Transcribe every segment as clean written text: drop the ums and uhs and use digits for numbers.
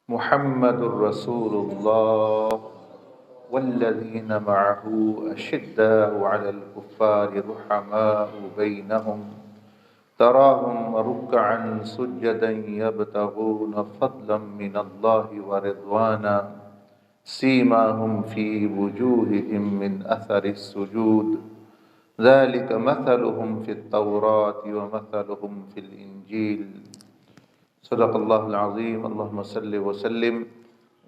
محمد رسول الله والذين معه أشداء على الكفار رحماء بينهم تراهم ركعا سجدا يبتغون فضلا من الله ورضوانا سيماهم في وجوههم من أثر السجود ذلك مثلهم في التوراة ومثلهم في الإنجيل صدق اللہ العظیم اللہم صل وسلم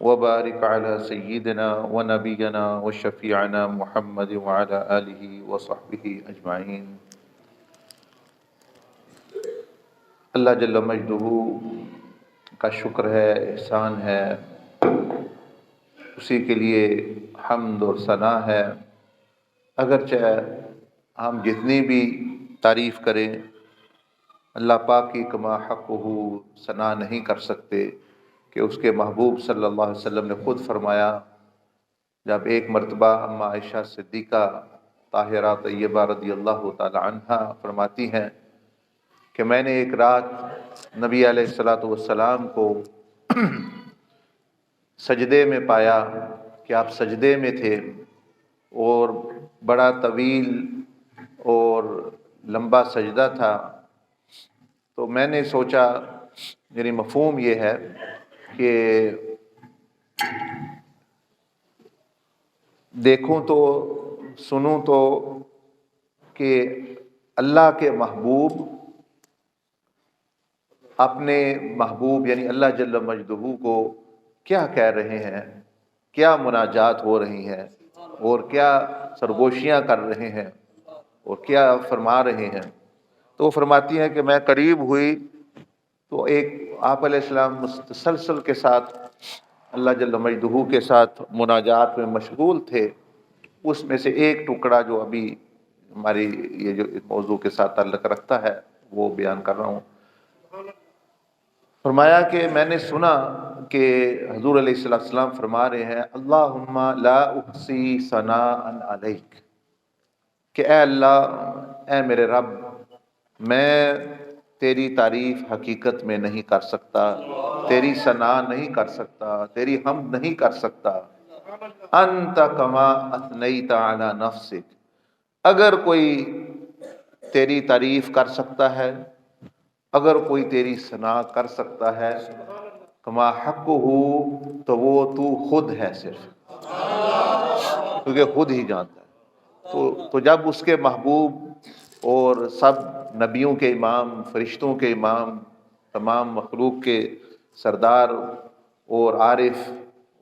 وبارک علی سیدنا ونبینا وشفیعنا محمد وعلی آلہ وصحبہ اجمعین۔ اللہ جل مجدہ کا شکر ہے، احسان ہے، اسی کے لیے حمد اور ثنا ہے۔ اگرچہ ہم جتنی بھی تعریف کریں اللہ پاک کی کما حقہ ثنا نہیں کر سکتے کہ اس کے محبوب صلی اللہ علیہ وسلم نے خود فرمایا، جب ایک مرتبہ اما عائشہ صدیقہ طاہرہ طیبہ رضی اللہ تعالی عنہا فرماتی ہیں کہ میں نے ایک رات نبی علیہ الصلوۃ والسلام کو سجدے میں پایا کہ آپ سجدے میں تھے اور بڑا طویل اور لمبا سجدہ تھا۔ تو میں نے سوچا، یعنی مفہوم یہ ہے کہ دیکھوں تو سنوں تو کہ اللہ کے محبوب اپنے محبوب یعنی اللہ جل مجدہ کو کیا کہہ رہے ہیں، کیا مناجات ہو رہی ہیں اور کیا سرگوشیاں کر رہے ہیں اور کیا فرما رہے ہیں۔ تو وہ فرماتی ہیں کہ میں قریب ہوئی تو ایک آپ علیہ السلام مسلسل کے ساتھ اللہ جل مجدہ کے ساتھ مناجات میں مشغول تھے۔ اس میں سے ایک ٹکڑا جو ابھی ہماری یہ جو موضوع کے ساتھ تعلق رکھتا ہے وہ بیان کر رہا ہوں۔ فرمایا کہ میں نے سنا کہ حضور علیہ السلام فرما رہے ہیں اللہم لا احصی ثناء علیک، کہ اے اللہ، اے میرے رب، میں تیری تعریف حقیقت میں نہیں کر سکتا، تیری ثنا نہیں کر سکتا، تیری حمد نہیں کر سکتا۔ انت کما اثنیت علی نفسک، اگر کوئی تیری تعریف کر سکتا ہے، اگر کوئی تیری ثنا کر سکتا ہے، کما حقہ، تو وہ تو خود ہے صرف، کیونکہ خود ہی جانتا ہے۔ تو جب اس کے محبوب اور سب نبیوں کے امام، فرشتوں کے امام، تمام مخلوق کے سردار اور عارف،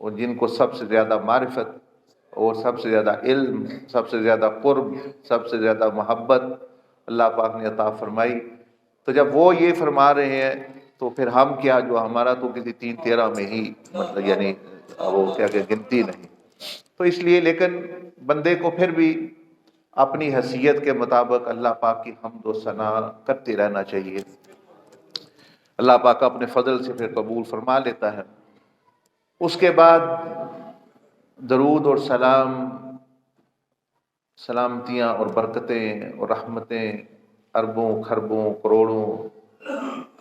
اور جن کو سب سے زیادہ معرفت اور سب سے زیادہ علم، سب سے زیادہ قرب، سب سے زیادہ محبت اللہ پاک نے عطا فرمائی، تو جب وہ یہ فرما رہے ہیں تو پھر ہم کیا، جو ہمارا تو کسی 3-13 میں ہی مطلب یعنی وہ کیا کہ گنتی نہیں۔ تو اس لیے لیکن بندے کو پھر بھی اپنی حیثیت کے مطابق اللہ پاک کی حمد و ثنا کرتے رہنا چاہیے۔ اللہ پاک اپنے فضل سے پھر قبول فرما لیتا ہے۔ اس کے بعد درود اور سلامتیاں اور برکتیں اور رحمتیں اربوں کھربوں کروڑوں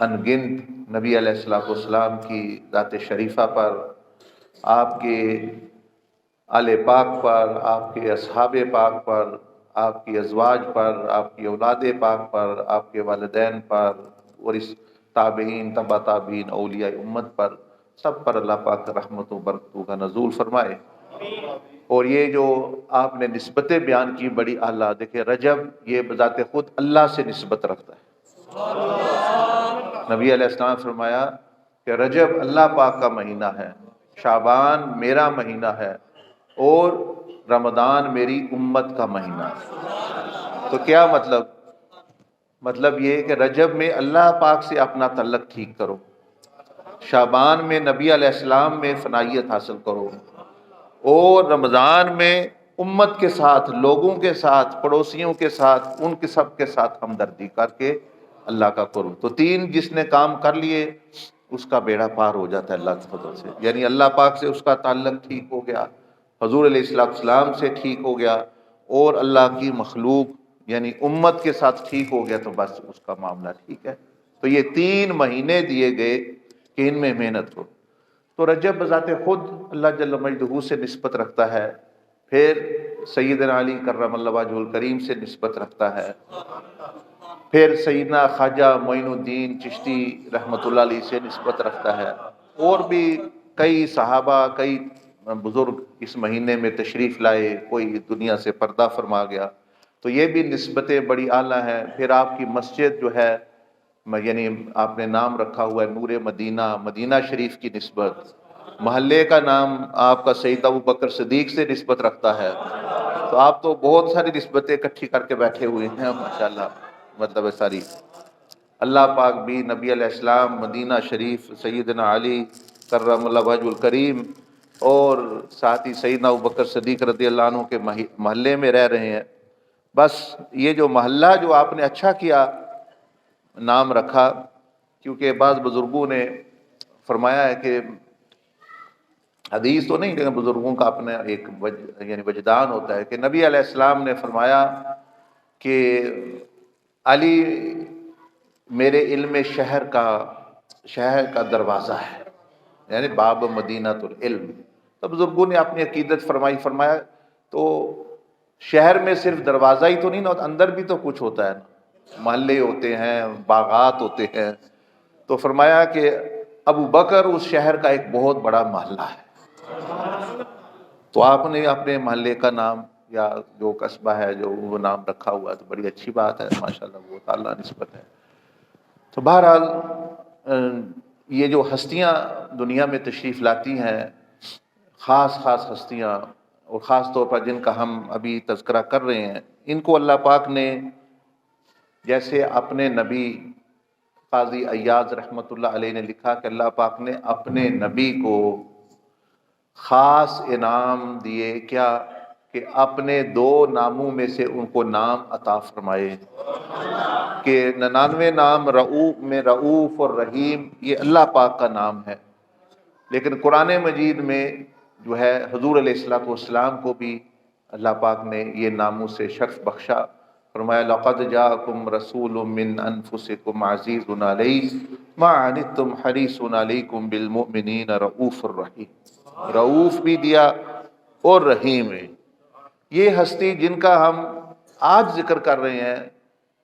انگنت نبی علیہ السلام کی ذات شریفہ پر، آپ کے آل پاک پر، آپ کے اصحاب پاک پر، آپ کی ازواج پر، آپ کی اولاد پاک پر، آپ کے والدین پر، اور اس تابعین، تبع تابعین، اولیاء امت پر، سب پر اللہ پاک رحمت و برکتوں کا نزول فرمائے۔ اور یہ جو آپ نے نسبتیں بیان کی بڑی اعلیٰ، دیکھیں رجب یہ بذات خود اللہ سے نسبت رکھتا ہے۔ نبی علیہ السلام نے فرمایا کہ رجب اللہ پاک کا مہینہ ہے، شعبان میرا مہینہ ہے، اور رمضان میری امت کا مہینہ ہے۔ تو کیا مطلب یہ کہ رجب میں اللہ پاک سے اپنا تعلق ٹھیک کرو، شعبان میں نبی علیہ السلام میں فنائیت حاصل کرو، اور رمضان میں امت کے ساتھ، لوگوں کے ساتھ، پڑوسیوں کے ساتھ، ان کے سب کے ساتھ ہمدردی کر کے اللہ کا کرو۔ تو 3 جس نے کام کر لیے اس کا بیڑا پار ہو جاتا ہے اللہ کے فضل سے، یعنی اللہ پاک سے اس کا تعلق ٹھیک ہو گیا، حضور علیہ السلام سے ٹھیک ہو گیا، اور اللہ کی مخلوق یعنی امت کے ساتھ ٹھیک ہو گیا، تو بس اس کا معاملہ ٹھیک ہے۔ تو یہ 3 مہینے دیے گئے کہ ان میں محنت ہو۔ تو رجب بذات خود اللہ جل مجدہ سے نسبت رکھتا ہے، پھر سیدنا علی کرم اللہ وجہ الکریم سے نسبت رکھتا ہے، پھر سیدنا خواجہ معین الدین چشتی رحمۃ اللہ علیہ سے نسبت رکھتا ہے، اور بھی کئی صحابہ، کئی بزرگ اس مہینے میں تشریف لائے، کوئی دنیا سے پردہ فرما گیا، تو یہ بھی نسبتیں بڑی اعلیٰ ہیں۔ پھر آپ کی مسجد جو ہے، یعنی آپ نے نام رکھا ہوا ہے نور مدینہ، مدینہ شریف کی نسبت، محلے کا نام آپ کا سید ابو بکر صدیق سے نسبت رکھتا ہے، تو آپ تو بہت ساری نسبتیں اکٹھی کر کے بیٹھے ہوئے ہیں ماشاءاللہ، مطلب ہے ساری۔ اللہ پاک بھی نبی علیہ السلام، مدینہ شریف، سیدنا علی کرم اللہ وجہ الکریم، اور ساتھ ہی سیدنا ابو بکر صدیق رضی اللہ عنہ کے محلے میں رہ رہے ہیں۔ بس یہ جو محلہ جو آپ نے اچھا کیا نام رکھا، کیونکہ بعض بزرگوں نے فرمایا ہے کہ حدیث تو نہیں لیکن بزرگوں کا اپنا ایک یعنی وجدان ہوتا ہے کہ نبی علیہ السلام نے فرمایا کہ علی میرے علم شہر کا دروازہ ہے، یعنی باب مدینۃ العلم۔ تو بزرگوں نے اپنی عقیدت فرمایا تو شہر میں صرف دروازہ ہی تو نہیں نا، اندر بھی تو کچھ ہوتا ہے نا، محلے ہوتے ہیں، باغات ہوتے ہیں، تو فرمایا کہ ابو بکر اس شہر کا ایک بہت بڑا محلہ ہے۔ تو آپ نے اپنے محلے کا نام یا جو قصبہ ہے جو وہ نام رکھا ہوا ہے، تو بڑی اچھی بات ہے ماشاءاللہ، وہ تعالیٰ نسبت ہے۔ تو بہرحال یہ جو ہستیاں دنیا میں تشریف لاتی ہیں، خاص ہستیاں، اور خاص طور پر جن کا ہم ابھی تذکرہ کر رہے ہیں، ان کو اللہ پاک نے جیسے اپنے نبی قاضی ایاز رحمۃ اللہ علیہ نے لکھا کہ اللہ پاک نے اپنے نبی کو خاص انعام دیے، کیا کہ اپنے 2 ناموں میں سے ان کو نام عطا فرمائے، کہ 99 نام رؤوف اور رحیم یہ اللہ پاک کا نام ہے، لیکن قرآن مجید میں جو ہے حضور علیہ السلام کو بھی اللہ پاک نے یہ ناموں سے شرف بخشا، فرمایا لقد جاءکم رسول من انفسکم عزیز علیہ ما عنتم حریص علیکم بالمؤمنین رؤوف الرحیم، رؤوف بھی دیا اور رحیم ہے۔ یہ ہستی جن کا ہم آج ذکر کر رہے ہیں،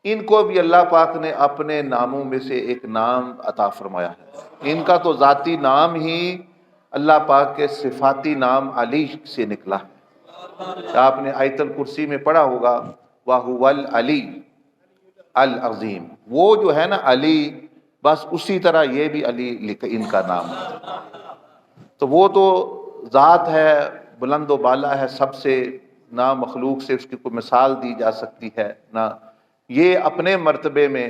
ان کو بھی اللہ پاک نے اپنے ناموں میں سے ایک نام عطا فرمایا ہے۔ ان کا تو ذاتی نام ہی اللہ پاک کے صفاتی نام علی سے نکلا ہے۔ آپ نے آیت الکرسی میں پڑھا ہوگا وَهُوَ الْعَلِيُّ الْعَظِيمُ، وہ جو ہے نا علی، بس اسی طرح یہ بھی علی ان کا نام ہے۔ تو وہ تو ذات ہے، بلند و بالا ہے، سب سے نہ مخلوق سے اس کی کوئی مثال دی جا سکتی ہے نہ، یہ اپنے مرتبے میں،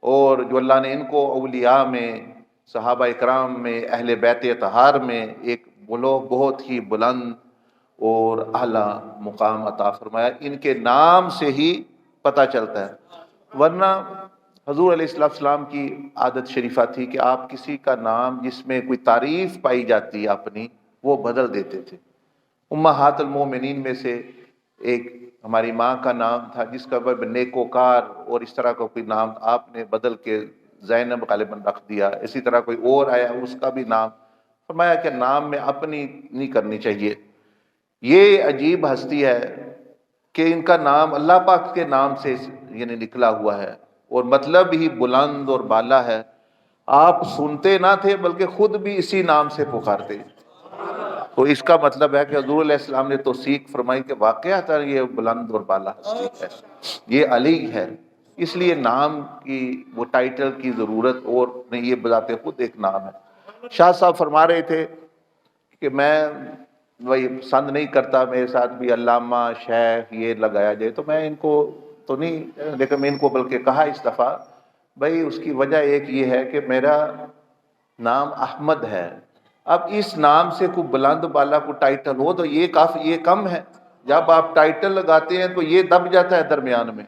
اور جو اللہ نے ان کو اولیاء میں، صحابہ اکرام میں، اہل بیت اطہار میں ایک بہت ہی بلند اور اعلیٰ مقام عطا فرمایا، ان کے نام سے ہی پتہ چلتا ہے۔ ورنہ حضور علیہ السلام کی عادت شریفہ تھی کہ آپ کسی کا نام جس میں کوئی تعریف پائی جاتی ہے اپنی، وہ بدل دیتے تھے۔ امہات المومنین میں سے ایک ہماری ماں کا نام تھا جس کا نیکوکار اور اس طرح کا کوئی نام آپ نے بدل کے زینب غالباً رکھ دیا، اسی طرح کوئی اور آیا اس کا بھی نام، فرمایا کہ نام میں اپنی نہیں کرنی چاہیے۔ یہ عجیب ہستی ہے کہ ان کا نام اللہ پاک کے نام سے یعنی نکلا ہوا ہے، اور مطلب ہی بلند اور بالا ہے۔ آپ سنتے نہ تھے بلکہ خود بھی اسی نام سے پکارتے، تو اس کا مطلب ہے کہ حضور علیہ السلام نے توثیق فرمائی کہ واقعات یہ بلند اور بالا ہستی ہے، یہ علی ہے۔ اس لیے نام کی وہ ٹائٹل کی ضرورت اور نہیں، یہ بذات خود ایک نام ہے۔ شاہ صاحب فرما رہے تھے کہ میں وہی پسند نہیں کرتا میرے ساتھ بھی علامہ شیخ یہ لگایا جائے، تو میں ان کو تو نہیں، لیکن میں ان کو بلکہ کہا اس دفعہ بھائی اس کی وجہ ایک یہ ہے کہ میرا نام احمد ہے، اب اس نام سے کوئی بلند بالا کو ٹائٹل ہو تو یہ کافی، یہ کم ہے، جب آپ ٹائٹل لگاتے ہیں تو یہ دب جاتا ہے درمیان میں،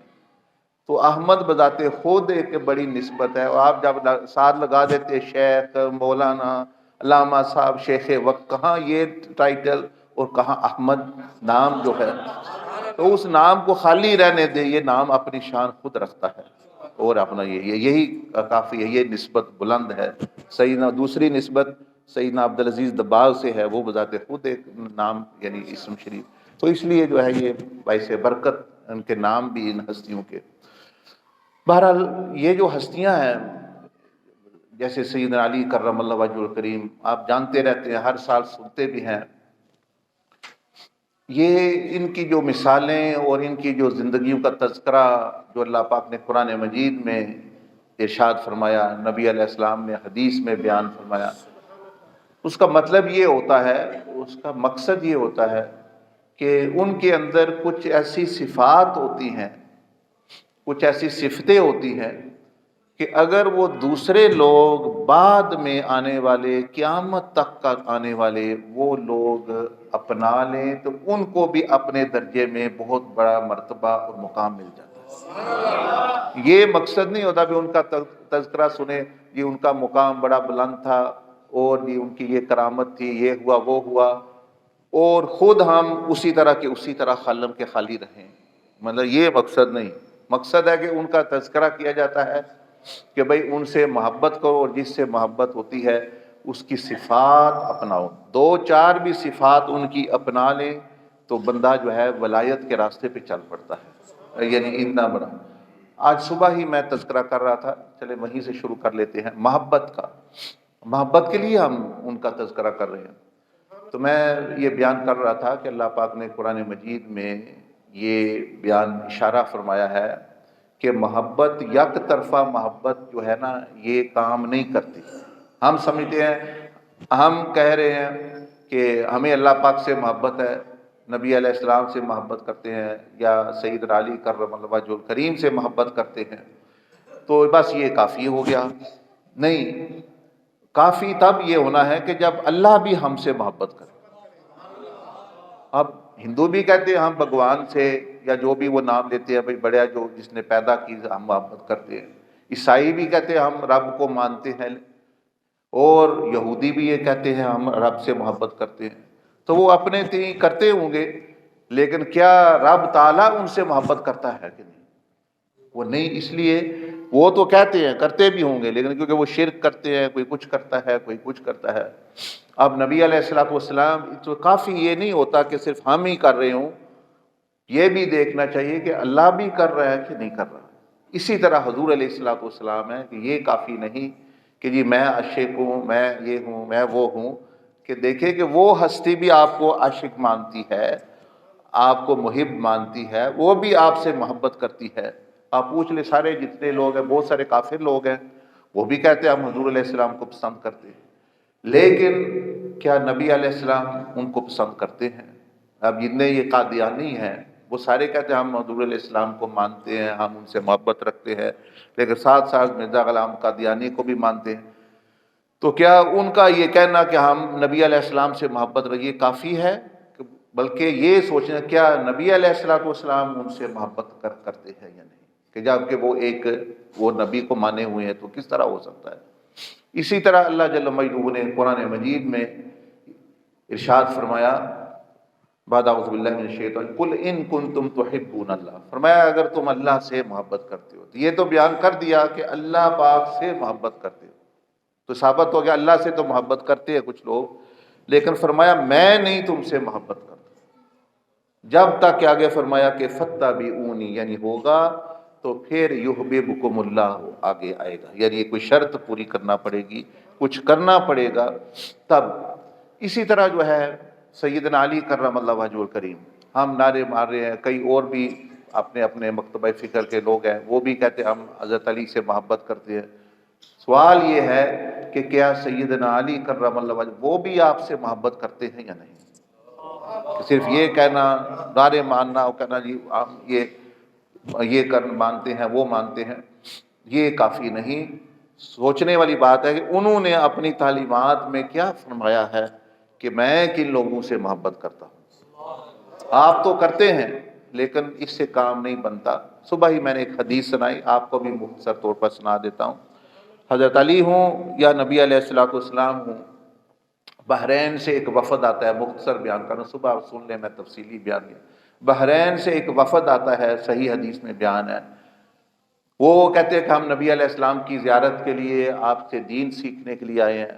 تو احمد بذات خود ایک بڑی نسبت ہے، اور آپ جب ساتھ لگا دیتے شیخ، مولانا، علامہ صاحب، شیخ وقت، کہاں یہ ٹائٹل اور کہاں احمد نام جو ہے، تو اس نام کو خالی رہنے دے، یہ نام اپنی شان خود رکھتا ہے، اور اپنا یہی کافی ہے، یہ نسبت بلند ہے۔ صحیح نہ دوسری نسبت سیدنا عبدالعزیز دباغ سے ہے، وہ بذات خود ایک نام یعنی اسم شریف، تو اس لیے جو ہے یہ باعث برکت ان کے نام بھی ان ہستیوں کے۔ بہرحال یہ جو ہستیاں ہیں جیسے سیدنا علی کرم اللہ وجہ الکریم، آپ جانتے رہتے ہیں، ہر سال سنتے بھی ہیں، یہ ان کی جو مثالیں اور ان کی جو زندگیوں کا تذکرہ جو اللہ پاک نے قرآن مجید میں ارشاد فرمایا، نبی علیہ السلام نے حدیث میں بیان فرمایا، اس کا مطلب یہ ہوتا ہے، اس کا مقصد یہ ہوتا ہے کہ ان کے اندر کچھ ایسی صفات ہوتی ہیں، کچھ ایسی صفتیں ہوتی ہیں کہ اگر وہ دوسرے لوگ بعد میں آنے والے، قیامت تک کا آنے والے وہ لوگ اپنا لیں تو ان کو بھی اپنے درجے میں بہت بڑا مرتبہ اور مقام مل جاتا ہے۔ یہ مقصد نہیں ہوتا کہ ان کا تذکرہ سنیں، یہ ان کا مقام بڑا بلند تھا اور یہ ان کی یہ کرامت تھی، یہ ہوا وہ ہوا، اور خود ہم اسی طرح کے اسی طرح خالم کے خالی رہیں، مطلب یہ مقصد نہیں۔ مقصد ہے کہ ان کا تذکرہ کیا جاتا ہے کہ بھئی ان سے محبت کرو، اور جس سے محبت ہوتی ہے اس کی صفات اپناؤ، دو چار بھی صفات ان کی اپنا لیں تو بندہ جو ہے ولایت کے راستے پہ چل پڑتا ہے، یعنی اتنا بڑا۔ آج صبح ہی میں تذکرہ کر رہا تھا، چلے وہیں سے شروع کر لیتے ہیں، محبت کا، محبت کے لیے ہم ان کا تذکرہ کر رہے ہیں۔ تو میں یہ بیان کر رہا تھا کہ اللہ پاک نے قرآن مجید میں یہ بیان اشارہ فرمایا ہے کہ محبت، یک طرفہ محبت جو ہے نا یہ کام نہیں کرتی۔ ہم سمجھتے ہیں، ہم کہہ رہے ہیں کہ ہمیں اللہ پاک سے محبت ہے، نبی علیہ السلام سے محبت کرتے ہیں یا سیدنا علی کرم اللہ وجہ الکریم سے محبت کرتے ہیں، تو بس یہ کافی ہو گیا۔ نہیں، کافی تب یہ ہونا ہے کہ جب اللہ بھی ہم سے محبت کرے۔ اب ہندو بھی کہتے ہیں ہم بھگوان سے یا جو بھی وہ نام لیتے ہیں، بھئی بڑا جو جس نے پیدا کی ہم محبت کرتے ہیں، عیسائی بھی کہتے ہیں ہم رب کو مانتے ہیں، اور یہودی بھی یہ کہتے ہیں ہم رب سے محبت کرتے ہیں۔ تو وہ اپنے تئیں کرتے ہوں گے، لیکن کیا رب تعالیٰ ان سے محبت کرتا ہے کہ نہیں؟ وہ نہیں، اس لیے وہ تو کہتے ہیں کرتے بھی ہوں گے، لیکن کیونکہ وہ شرک کرتے ہیں، کوئی کچھ کرتا ہے، کوئی کچھ کرتا ہے۔ اب نبی علیہ الصلوۃ والسلام تو کافی یہ نہیں ہوتا کہ صرف ہم ہی کر رہے ہوں، یہ بھی دیکھنا چاہیے کہ اللہ بھی کر رہا ہے کہ نہیں کر رہا۔ اسی طرح حضور علیہ الصلوۃ والسلام ہے کہ یہ کافی نہیں کہ جی میں عاشق ہوں، میں یہ ہوں، میں وہ ہوں، کہ دیکھیں کہ وہ ہستی بھی آپ کو عاشق مانتی ہے، آپ کو محب مانتی ہے، وہ بھی آپ سے محبت کرتی ہے۔ آپ پوچھ لیں سارے جتنے لوگ ہیں، بہت سارے کافر لوگ ہیں، وہ بھی کہتے ہیں ہم حضور علیہ السلام کو پسند کرتے ہیں، لیکن کیا نبی علیہ السلام ان کو پسند کرتے ہیں؟ اب جتنے یہ قادیانی ہیں وہ سارے کہتے ہیں ہم حضور علیہ السلام کو مانتے ہیں، ہم ان سے محبت رکھتے ہیں، لیکن ساتھ ساتھ مرزا غلام قادیانی کو بھی مانتے ہیں۔ تو کیا ان کا یہ کہنا کہ ہم نبی علیہ السلام سے محبت رکھیے کافی ہے؟ بلکہ یہ سوچنا کیا نبی علیہ السلام والسلام ان سے محبت کرتے ہیں یا نہیں، کہ جب کہ وہ نبی کو مانے ہوئے ہیں تو کس طرح ہو سکتا ہے؟ اسی طرح اللہ جل مجدہ نے قرآن مجید میں ارشاد فرمایا، بعد اعوذ باللہ من الشیطان، قل ان کنتم تحبون اللہ، فرمایا اگر تم اللہ سے محبت کرتے ہو، تو یہ تو بیان کر دیا کہ اللہ پاک سے محبت کرتے ہو، تو ثابت ہو گیا اللہ سے تو محبت کرتے ہیں کچھ لوگ، لیکن فرمایا میں نہیں تم سے محبت کرتا، جب تک کہ آگے فرمایا کہ فاتبعونی، یعنی ہوگا تو پھر یحببکم اللہ آگے آئے گا، یعنی یہ کوئی شرط پوری کرنا پڑے گی، کچھ کرنا پڑے گا تب۔ اسی طرح جو ہے سیدنا علی کرم اللہ وجہ الکریم، ہم نعرے مار رہے ہیں، کئی اور بھی اپنے اپنے مکتبہ فکر کے لوگ ہیں، وہ بھی کہتے ہیں ہم حضرت علی سے محبت کرتے ہیں۔ سوال یہ ہے کہ کیا سیدنا علی کرم اللہ وجہ وہ بھی آپ سے محبت کرتے ہیں یا نہیں؟ صرف یہ کہنا، نعرے ماننا اور کہنا جی ہم یہ مانتے ہیں وہ مانتے ہیں، یہ کافی نہیں۔ سوچنے والی بات ہے کہ انہوں نے اپنی تعلیمات میں کیا فرمایا ہے کہ میں کن لوگوں سے محبت کرتا ہوں۔ آپ تو کرتے ہیں لیکن اس سے کام نہیں بنتا۔ صبح ہی میں نے ایک حدیث سنائی، آپ کو بھی مختصر طور پر سنا دیتا ہوں۔ حضرت علی ہوں یا نبی علیہ الصلوۃ والسلام ہوں، بحرین سے ایک وفد آتا ہے، مختصر بیان کرنا، صبح سن لیں میں تفصیلی بیان کیا۔ بحرین سے ایک وفد آتا ہے، صحیح حدیث میں بیان ہے، وہ کہتے ہیں کہ ہم نبی علیہ السلام کی زیارت کے لیے آپ سے دین سیکھنے کے لیے آئے ہیں۔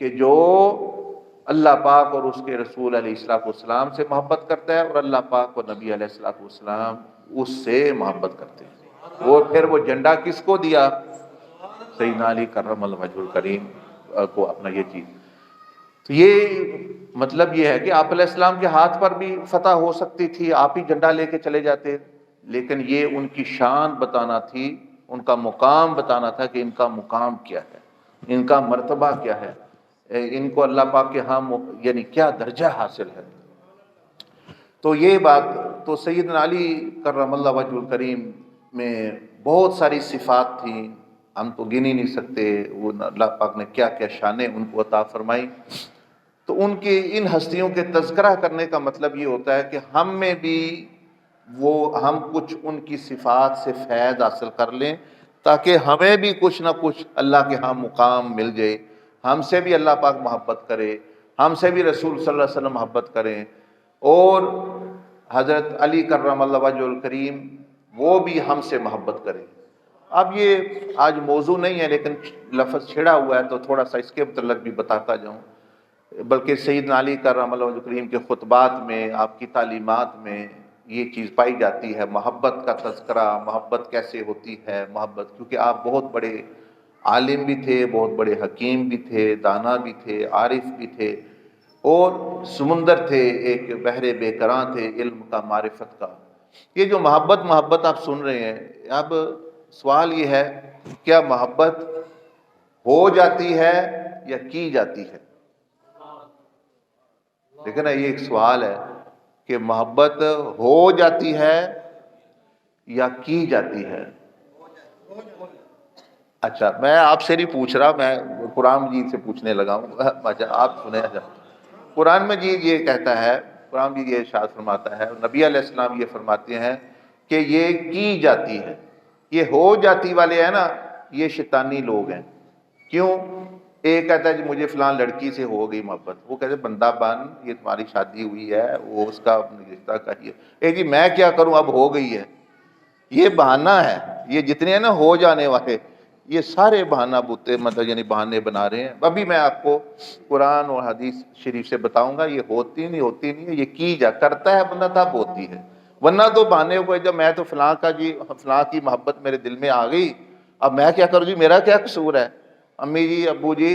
کہ جو اللہ پاک اور اس کے رسول علیہ الصلوۃ والسلام سے محبت کرتا ہے اور اللہ پاک اور نبی علیہ الصلوۃ والسلام اس سے محبت کرتے ہیں، وہ پھر وہ جھنڈا کس کو دیا؟ سیدنا علی کرم اللہ وجہ الکریم کو اپنا یہ چیز. تو یہ مطلب یہ ہے کہ آپ علیہ السلام کے ہاتھ پر بھی فتح ہو سکتی تھی، آپ ہی جھنڈا لے کے چلے جاتے، لیکن یہ ان کی شان بتانا تھی، ان کا مقام بتانا تھا کہ ان کا مقام کیا ہے، ان کا مرتبہ کیا ہے، ان کو اللہ پاک کے ہاں یعنی کیا درجہ حاصل ہے. تو یہ بات تو سیدنا علی کرم اللہ وجہ الکریم میں بہت ساری صفات تھیں، ہم تو گن ہی نہیں سکتے، وہ اللہ پاک نے کیا کیا شانیں ان کو عطا فرمائی. تو ان کے ان ہستیوں کے تذکرہ کرنے کا مطلب یہ ہوتا ہے کہ ہم میں بھی ہم کچھ ان کی صفات سے فیض حاصل کر لیں، تاکہ ہمیں بھی کچھ نہ کچھ اللہ کے ہاں مقام مل جائے، ہم سے بھی اللہ پاک محبت کرے، ہم سے بھی رسول صلی اللہ علیہ وسلم محبت کریں، اور حضرت علی کرم اللہ وجہ الکریم وہ بھی ہم سے محبت کریں. اب یہ آج موضوع نہیں ہے، لیکن لفظ چھڑا ہوا ہے تو تھوڑا سا اس کے متعلق بھی بتاتا جاؤں. بلکہ سیدنا علی کرم اللہ وجہ الکریم کے خطبات میں، آپ کی تعلیمات میں یہ چیز پائی جاتی ہے، محبت کا تذکرہ، محبت کیسے ہوتی ہے، محبت، کیونکہ آپ بہت بڑے عالم بھی تھے، بہت بڑے حکیم بھی تھے، دانا بھی تھے، عارف بھی تھے، اور سمندر تھے، ایک بحر بے کراں تھے علم کا، معرفت کا. یہ جو محبت آپ سن رہے ہیں، اب سوال یہ ہے، کیا محبت ہو جاتی ہے یا کی جاتی ہے؟ لیکن یہ ایک سوال ہے کہ محبت ہو جاتی ہے یا کی جاتی ہے. اچھا، میں آپ سے نہیں پوچھ رہا، میں قرآن مجید سے پوچھنے لگا ہوں. اچھا آپ سنیں. اچھا، قرآن مجید یہ کہتا ہے، قرآن مجید یہ ارشاد فرماتا ہے، نبی علیہ السلام یہ فرماتے ہیں کہ یہ کی جاتی ہے. یہ ہو جاتی والے ہیں نا، یہ شیطانی لوگ ہیں. کیوں؟ ایک کہتا ہے جی مجھے فلان لڑکی سے ہو گئی محبت، وہ کہتے ہیں بندہ بن، یہ تمہاری شادی ہوئی ہے، وہ اس کا رشتہ کہیے. جی میں کیا کروں، اب ہو گئی ہے. یہ بہانہ ہے. یہ جتنے ہیں نا ہو جانے والے، یہ سارے بہانہ بوتے، مطلب یعنی بہانے بنا رہے ہیں. ابھی میں آپ کو قرآن اور حدیث شریف سے بتاؤں گا، یہ ہوتی نہیں ہے، یہ کی جا کرتا ہے بندہ تب ہوتی ہے. ورنہ تو بہانے کو جب میں تو فلاں کا جی فلاں کی محبت میرے دل میں آ گئی، اب میں کیا کروں جی، میرا کیا قصور ہے، امی جی ابو جی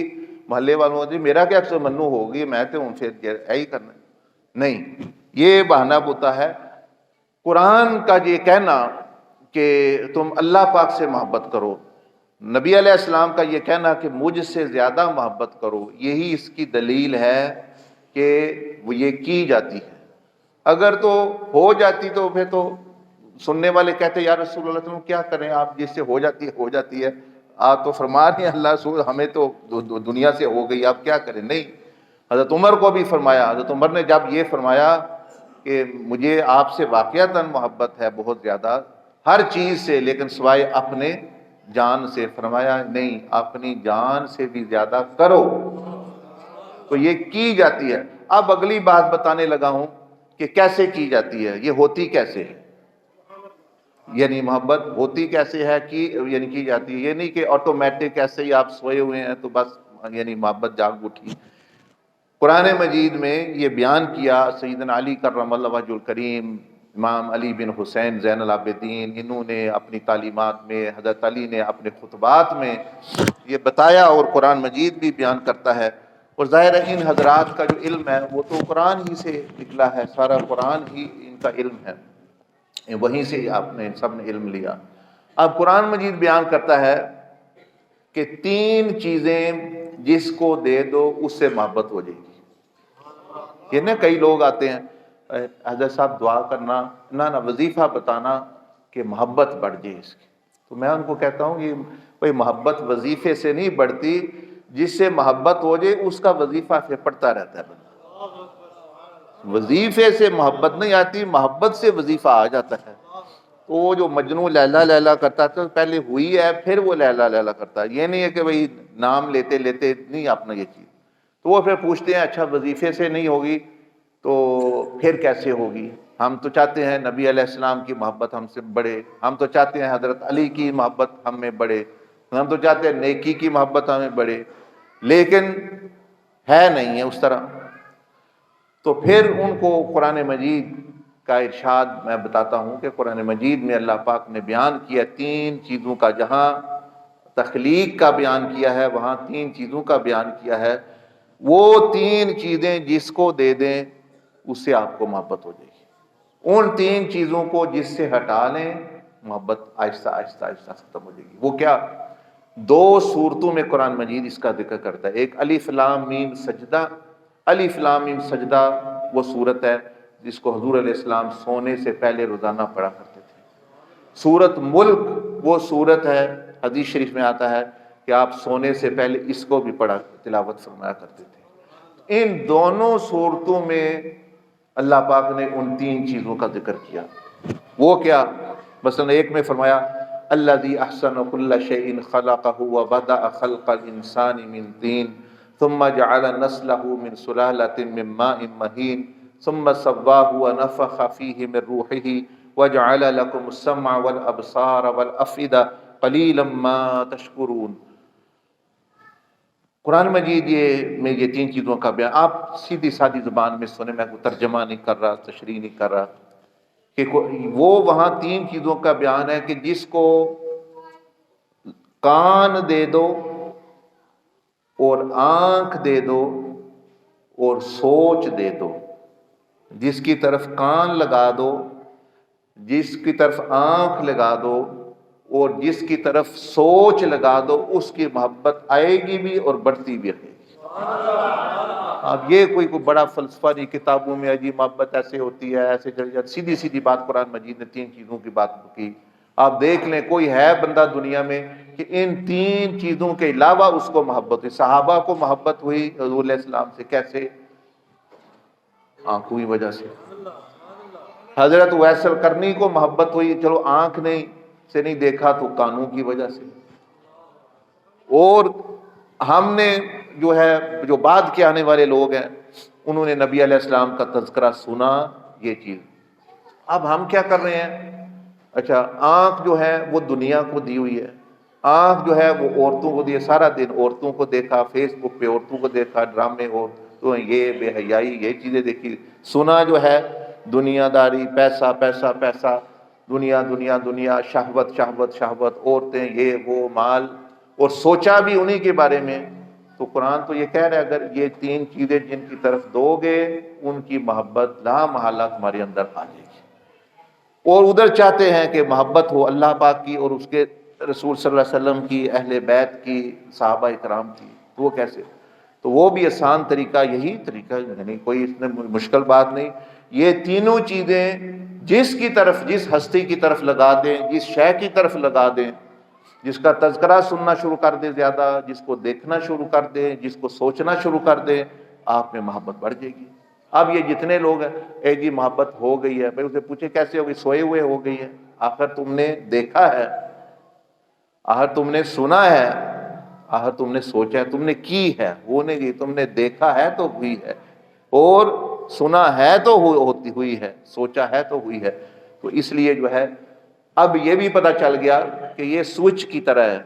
محلے والوں جی میرا کیا قصور، منو ہوگی میں تو ہوں پھر ہی کرنا. نہیں، یہ بہانہ ہوتا ہے. قرآن کا یہ کہنا کہ تم اللہ پاک سے محبت کرو، نبی علیہ السلام کا یہ کہنا کہ مجھ سے زیادہ محبت کرو، یہی اس کی دلیل ہے کہ وہ یہ کی جاتی ہے. اگر تو ہو جاتی تو پھر تو سننے والے کہتے یا رسول اللہ تم کیا کریں، آپ جس سے ہو جاتی ہے، آپ تو فرما رہے ہیں اللہ رسول ہمیں تو دنیا سے ہو گئی، آپ کیا کریں. نہیں، حضرت عمر کو بھی فرمایا. حضرت عمر نے جب یہ فرمایا کہ مجھے آپ سے واقعتاً محبت ہے بہت زیادہ، ہر چیز سے، لیکن سوائے اپنے جان سے، فرمایا نہیں، اپنی جان سے بھی زیادہ کرو. تو یہ کی جاتی ہے. اب اگلی بات بتانے لگا ہوں کہ کیسے کی جاتی ہے، یہ ہوتی کیسے ہے، یعنی محبت ہوتی کیسے ہے، یعنی کی جاتی ہے. یہ نہیں کہ آٹومیٹک ایسے ہی آپ سوئے ہوئے ہیں تو بس یعنی محبت جاگ اٹھی. قرآن مجید میں یہ بیان کیا، سیدنا علی کرم اللہ وجہ الکریم، امام علی بن حسین زین العابدین، انہوں نے اپنی تعلیمات میں، حضرت علی نے اپنے خطبات میں یہ بتایا، اور قرآن مجید بھی بیان کرتا ہے. اور ظاہر ہے ان حضرات کا جو علم ہے وہ تو قرآن ہی سے نکلا ہے، سارا قرآن ہی ان کا علم ہے، وہیں سے آپ نے سب نے علم لیا. اب قرآن مجید بیان کرتا ہے کہ 3 چیزیں جس کو دے دو اس سے محبت ہو جائے گی. یہ نا کئی لوگ آتے ہیں، حضرت صاحب دعا کرنا، نہ وظیفہ بتانا کہ محبت بڑھ جائے اس کی. تو میں ان کو کہتا ہوں یہ کوئی محبت وظیفے سے نہیں بڑھتی، جس سے محبت ہو جائے اس کا وظیفہ پھر پڑھتا رہتا ہے بندہ. وظیفے سے محبت نہیں آتی، محبت سے وظیفہ آ جاتا ہے. تو وہ جو مجنو لیلا لیلا کرتا تھا، پہلے ہوئی ہے پھر وہ لیلا لیلا کرتا ہے. یہ نہیں ہے کہ بھئی نام لیتے لیتے نہیں اپنا یہ چیز. تو وہ پھر پوچھتے ہیں اچھا وظیفے سے نہیں ہوگی تو پھر کیسے ہوگی؟ ہم تو چاہتے ہیں نبی علیہ السلام کی محبت ہم سے بڑھے، ہم تو چاہتے ہیں حضرت علی کی محبت ہم میں بڑھے، ہم تو چاہتے ہیں نیکی کی محبت ہمیں بڑھے. لیکن ہے نہیں ہے اس طرح۔ تو پھر ان کو قرآن مجید کا ارشاد میں بتاتا ہوں کہ قرآن مجید میں اللہ پاک نے بیان کیا تین چیزوں کا، جہاں تخلیق کا بیان کیا ہے وہاں تین چیزوں کا بیان کیا ہے۔ وہ تین چیزیں جس کو دے دیں اس سے آپ کو محبت ہو جائے گی، ان تین چیزوں کو جس سے ہٹا لیں محبت آہستہ آہستہ آہستہ ختم ہو جائے گی۔ وہ کیا؟ دو صورتوں میں قرآن مجید اس کا ذکر کرتا ہے، ایک الف لام میم سجدہ۔ الف لام میم سجدہ وہ صورت ہے جس کو حضور علیہ السلام سونے سے پہلے روزانہ پڑھا کرتے تھے۔ سورت ملک وہ صورت ہے، حدیث شریف میں آتا ہے کہ آپ سونے سے پہلے اس کو بھی پڑھا تلاوت فرمایا کرتے تھے۔ ان دونوں صورتوں میں اللہ پاک نے ان تین چیزوں کا ذکر کیا۔ وہ کیا؟ مثلا ایک میں فرمایا الذی احسن کل شیء خلقہ وبدأ خلق الانسان من طین ثم جعل نسلہ من سلالۃ من ماء مہین ثم سواہ ونفخ فیہ من روحہ وجعل لکم السمع والابصار والافئدہ قلیلا ما تشکرون۔ قرآن مجید میں یہ تین چیزوں کا بیان آپ سیدھی سادی زبان میں سنیں، میں ترجمہ نہیں کر رہا، تشریح نہیں کر رہا، کہ وہ وہاں تین چیزوں کا بیان ہے کہ جس کو کان دے دو اور آنکھ دے دو اور سوچ دے دو، جس کی طرف کان لگا دو، جس کی طرف آنکھ لگا دو اور جس کی طرف سوچ لگا دو، اس کی محبت آئے گی بھی اور بڑھتی بھی رہے گی۔ اب یہ کوئی بڑا فلسفہ نہیں، کتابوں میں عجیب محبت ایسے ہوتی ہے ایسے چلی جاتی، سیدھی سیدھی بات قرآن مجید نے تین چیزوں کی بات کی۔ آپ دیکھ لیں کوئی ہے بندہ دنیا میں کہ ان تین چیزوں کے علاوہ اس کو محبت ہوئی؟ صحابہ کو محبت ہوئی حضور علیہ السلام سے، کیسے؟ آنکھوں کی وجہ سے۔ حضرت ویسل کرنی کو محبت ہوئی، چلو آنکھ سے نہیں دیکھا تو کانوں کی وجہ سے۔ اور ہم نے جو بعد کے آنے والے لوگ ہیں انہوں نے نبی علیہ السلام کا تذکرہ سنا، یہ چیز۔ اب ہم کیا کر رہے ہیں؟ اچھا آنکھ جو ہے وہ دنیا کو دی ہوئی ہے، آنکھ جو ہے وہ عورتوں کو دی ہے، سارا دن عورتوں کو دیکھا، فیس بک پہ عورتوں کو دیکھا، ڈرامے عورتوں یہ بے حیائی یہ چیزیں دیکھی۔ سنا جو ہے دنیا داری، پیسہ پیسہ پیسہ، دنیا دنیا دنیا، شہوت شہوت شہوت، عورتیں یہ وہ مال، اور سوچا بھی انہی کے بارے میں۔ تو قرآن تو یہ کہہ رہا ہے اگر یہ تین چیزیں جن کی طرف دو گے ان کی محبت لا محالہ تمہارے اندر آ جائے گی۔ اور ادھر چاہتے ہیں کہ محبت ہو اللہ پاک کی اور اس کے رسول صلی اللہ علیہ وسلم کی، اہل بیت کی، صحابہ اکرام کی، تو وہ کیسے؟ تو وہ بھی آسان طریقہ، یہی طریقہ، یعنی کوئی اس میں مشکل بات نہیں۔ یہ تینوں چیزیں جس کی طرف، جس ہستی کی طرف لگا دیں، جس شے کی طرف لگا دیں، جس کا تذکرہ سننا شروع کر دیں زیادہ، جس کو دیکھنا شروع کر دیں، جس کو سوچنا شروع کر دیں، آپ میں محبت بڑھ جائے گی۔ اب یہ جتنے لوگ ہیں اے جی محبت ہو گئی ہے، بھائی اسے پوچھے کیسے ہو گئی؟ سوئے ہوئے ہو گئی ہے۔ آخر تم نے دیکھا ہے، آخر تم نے سنا ہے، آخر تم نے سوچا ہے، تم نے کی ہے، وہ نہیں، تم نے دیکھا ہے تو ہوئی ہے، اور سنا ہے تو ہوئی ہے، سوچا ہے تو ہوئی ہے۔ تو اس لیے جو ہے اب یہ بھی پتہ چل گیا کہ یہ سوئچ کی طرح ہے۔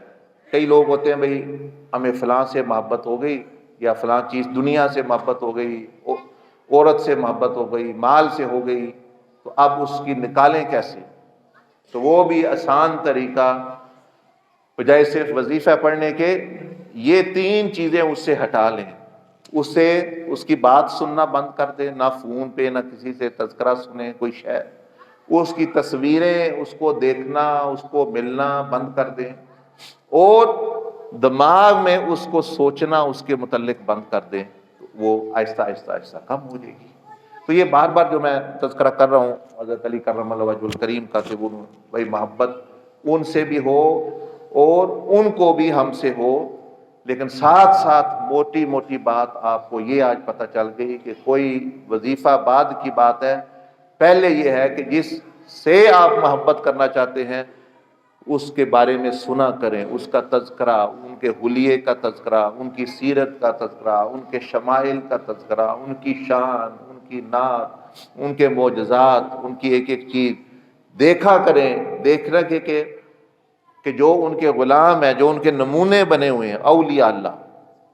کئی لوگ ہوتے ہیں بھئی ہمیں فلاں سے محبت ہو گئی، یا فلاں چیز دنیا سے محبت ہو گئی، عورت سے محبت ہو گئی، مال سے ہو گئی، تو اب اس کی نکالیں کیسے؟ تو وہ بھی آسان طریقہ، بجائے صرف وظیفہ پڑھنے کے یہ تین چیزیں اس سے ہٹا لیں، اس کی بات سننا بند کر دیں، نہ فون پہ نہ کسی سے تذکرہ سنیں کوئی شے، اس کی تصویریں اس کو دیکھنا، اس کو ملنا بند کر دیں، اور دماغ میں اس کو سوچنا اس کے متعلق بند کر دیں، وہ آہستہ آہستہ آہستہ کم ہو جائے گی۔ تو یہ بار بار جو میں تذکرہ کر رہا ہوں حضرت علی کرم اللہ وجہ الکریم کا، کہ وہ بھائی محبت ان سے بھی ہو اور ان کو بھی ہم سے ہو، لیکن ساتھ ساتھ موٹی موٹی بات آپ کو یہ آج پتہ چل گئی کہ کوئی وظیفہ بعد کی بات ہے، پہلے یہ ہے کہ جس سے آپ محبت کرنا چاہتے ہیں اس کے بارے میں سنا کریں، اس کا تذکرہ، ان کے حلیے کا تذکرہ، ان کی سیرت کا تذکرہ، ان کے شمائل کا تذکرہ، ان کی شان، ان کی نعت، ان کے معجزات، ان کی ایک ایک چیز دیکھا کریں، دیکھنا کہ جو ان کے غلام ہیں، جو ان کے نمونے بنے ہوئے ہیں اولیاء اللہ،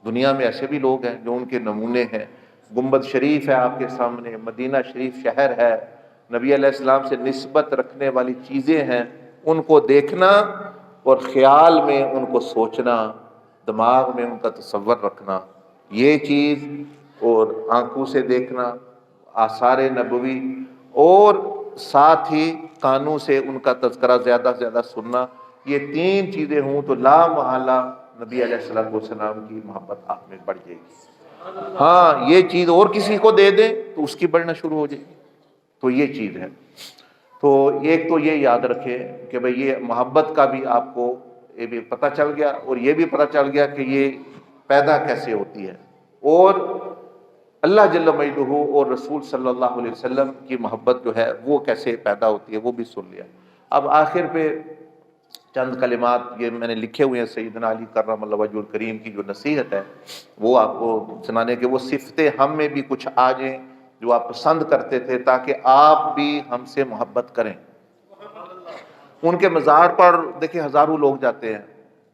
دنیا میں ایسے بھی لوگ ہیں جو ان کے نمونے ہیں. گنبد شریف ہے آپ کے سامنے، مدینہ شریف شہر ہے، نبی علیہ السلام سے نسبت رکھنے والی چیزیں ہیں، ان کو دیکھنا اور خیال میں ان کو سوچنا، دماغ میں ان کا تصور رکھنا، یہ چیز، اور آنکھوں سے دیکھنا آثار نبوی، اور ساتھ ہی کانوں سے ان کا تذکرہ زیادہ سے زیادہ سننا، یہ تین چیزیں ہوں تو لا محالہ نبی علیہ السلام کی محبت آپ میں بڑھ جائے گی. ہاں یہ چیز اور کسی کو دے دیں تو اس کی بڑھنا شروع ہو جائے گی. تو یہ چیز ہے. تو ایک تو یہ یاد رکھے کہ بھئی یہ محبت کا بھی آپ کو یہ بھی پتہ چل گیا، اور یہ بھی پتہ چل گیا کہ یہ پیدا کیسے ہوتی ہے، اور اللہ جل مجدہ اور رسول صلی اللہ علیہ وسلم کی محبت جو ہے وہ کیسے پیدا ہوتی ہے وہ بھی سن لیا. اب آخر پہ چند کلمات یہ میں نے لکھے ہوئے ہیں سیدنا علی کرم اللہ وجہ الکریم کی جو نصیحت ہے وہ آپ کو سنانے کے، وہ صفتیں ہم میں بھی کچھ آ جائیں جو آپ پسند کرتے تھے، تاکہ آپ بھی ہم سے محبت کریں. ان کے مزار پر دیکھیں ہزاروں لوگ جاتے ہیں،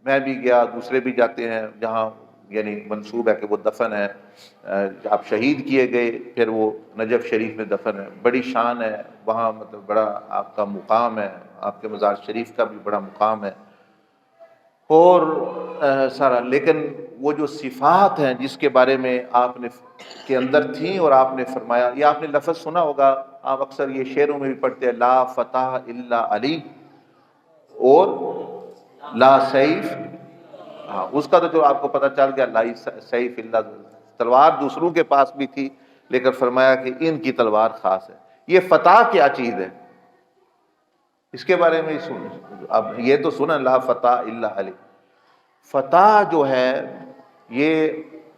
میں بھی گیا، دوسرے بھی جاتے ہیں، جہاں یعنی منسوب ہے کہ وہ دفن ہے، آپ شہید کیے گئے، پھر وہ نجف شریف میں دفن ہے، بڑی شان ہے وہاں، مطلب بڑا آپ کا مقام ہے، آپ کے مزار شریف کا بھی بڑا مقام ہے اور سارا. لیکن وہ جو صفات ہیں جس کے بارے میں آپ نے کے اندر تھیں اور آپ نے فرمایا، یہ آپ نے لفظ سنا ہوگا، آپ اکثر یہ شعروں میں بھی پڑھتے ہیں، لا فتح الا علی اور لا سیف. ہاں اس کا تو جو آپ کو پتہ چل گیا، لا سیف الا، تلوار دوسروں کے پاس بھی تھی لیکن فرمایا کہ ان کی تلوار خاص ہے. یہ فتح کیا چیز ہے اس کے بارے میں سن. اب یہ تو سنا لا فتح الا علی، فتح جو ہے یہ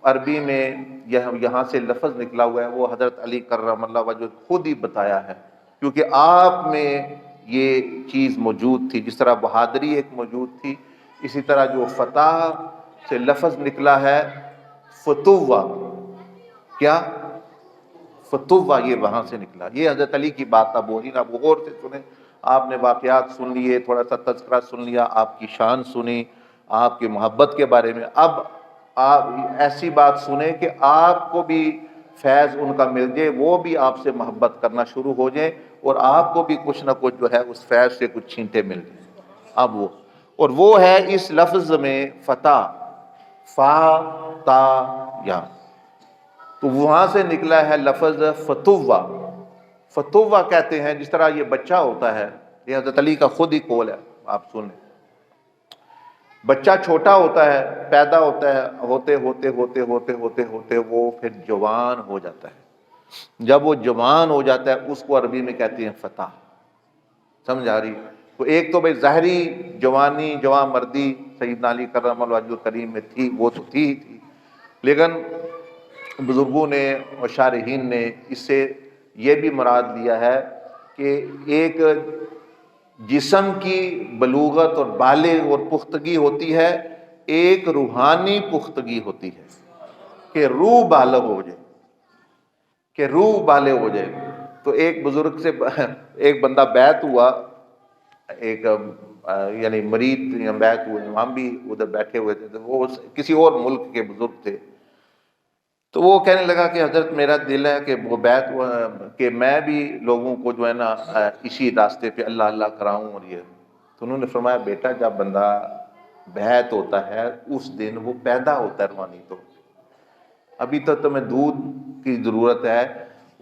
عربی میں یہاں سے لفظ نکلا ہوا ہے، وہ حضرت علی کرم اللہ وجہ خود ہی بتایا ہے، کیونکہ آپ میں یہ چیز موجود تھی. جس طرح بہادری ایک موجود تھی، اسی طرح جو فتح سے لفظ نکلا ہے فتوہ، کیا فتوہ، یہ وہاں سے نکلا. یہ حضرت علی کی بات اب ہو رہی نا، آپ غور سے سنیں. آپ نے واقعات سن لیے، تھوڑا سا تذکرہ سن لیا، آپ کی شان سنی، آپ کی محبت کے بارے میں. اب آپ ایسی بات سنیں کہ آپ کو بھی فیض ان کا مل جائے، وہ بھی آپ سے محبت کرنا شروع ہو جائیں، اور آپ کو بھی کچھ نہ کچھ جو ہے اس فیض سے کچھ چھینٹے مل جائیں. اب وہ، اور وہ ہے اس لفظ میں فتح، فا تا یا، تو وہاں سے نکلا ہے لفظ فتوہ. فتوہ کہتے ہیں جس طرح یہ بچہ ہوتا ہے، یہ حضرت علی کا خود ہی قول ہے، آپ سنیں. بچہ چھوٹا ہوتا ہے، پیدا ہوتا ہے، ہوتے ہوتے ہوتے ہوتے ہوتے ہوتے وہ پھر جوان ہو جاتا ہے. جب وہ جوان ہو جاتا ہے اس کو عربی میں کہتے ہیں فتح. سمجھ آ رہی؟ تو ایک تو بھائی ظاہری جوانی، جوان مردی سیدنا علی کرم اللہ وجہ الکریم میں تھی، وہ تو تھی ہی تھی، لیکن بزرگوں نے اور شارحین نے اس سے یہ بھی مراد لیا ہے کہ ایک جسم کی بلوغت اور بالغ اور پختگی ہوتی ہے، ایک روحانی پختگی ہوتی ہے کہ روح بالغ ہو جائے، کہ روح بالغ ہو جائے. تو ایک بزرگ سے ایک بندہ بیعت ہوا، ایک یعنی مرید بیعت ہوئے، ہم بھی ادھر بیٹھے ہوئے تھے، وہ کسی اور ملک کے بزرگ تھے. تو وہ کہنے لگا کہ حضرت میرا دل ہے کہ وہ بیعت کہ میں بھی لوگوں کو جو ہے نا اسی راستے پہ اللہ اللہ کراؤں. اور یہ تو انہوں نے فرمایا بیٹا جب بندہ بیعت ہوتا ہے اس دن وہ پیدا ہوتا ہے روحانی. تو ابھی تو تمہیں دودھ کی ضرورت ہے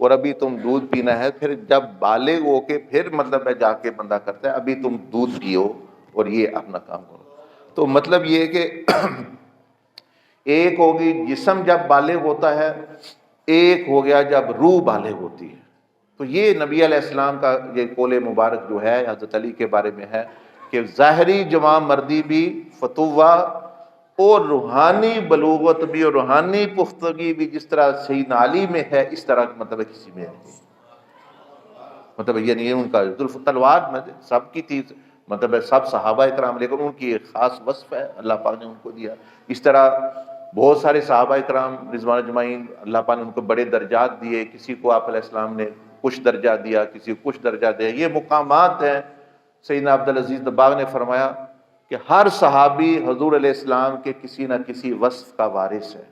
اور ابھی تم دودھ پینا ہے، پھر جب بالغ ہو کے پھر مطلب ہے جا کے بندہ کرتا ہے، ابھی تم دودھ پیو اور یہ اپنا کام کرو. تو مطلب یہ کہ ایک ہوگی جسم جب بالغ ہوتا ہے، ایک ہو گیا جب روح بالغ ہوتی ہے. تو یہ نبی علیہ السلام کا یہ قول مبارک جو ہے حضرت علی کے بارے میں ہے کہ ظاہری جوان مردی بھی فتوہ اور روحانی بلوغت بھی اور روحانی پختگی بھی جس طرح سیدنا علی میں ہے اس طرح مطلب کسی میں نہیں. مطلب یعنی ان کا ذوالف تلوار میں سب کی تھی، مطلب سب صحابہ کرام، لیکن ان کی ایک خاص وصف ہے اللہ پاک نے ان کو دیا. اس طرح بہت سارے صحابہ کرام رضوان اجمعین اللہ پاک نے ان کو بڑے درجات دیے، کسی کو آپ علیہ السلام نے کچھ درجہ دیا، کسی کو کچھ درجہ دیا. یہ مقامات ہیں. سیدنا عبدالعزیز دباغ نے فرمایا کہ ہر صحابی حضور علیہ السلام کے کسی نہ کسی وصف کا وارث ہے،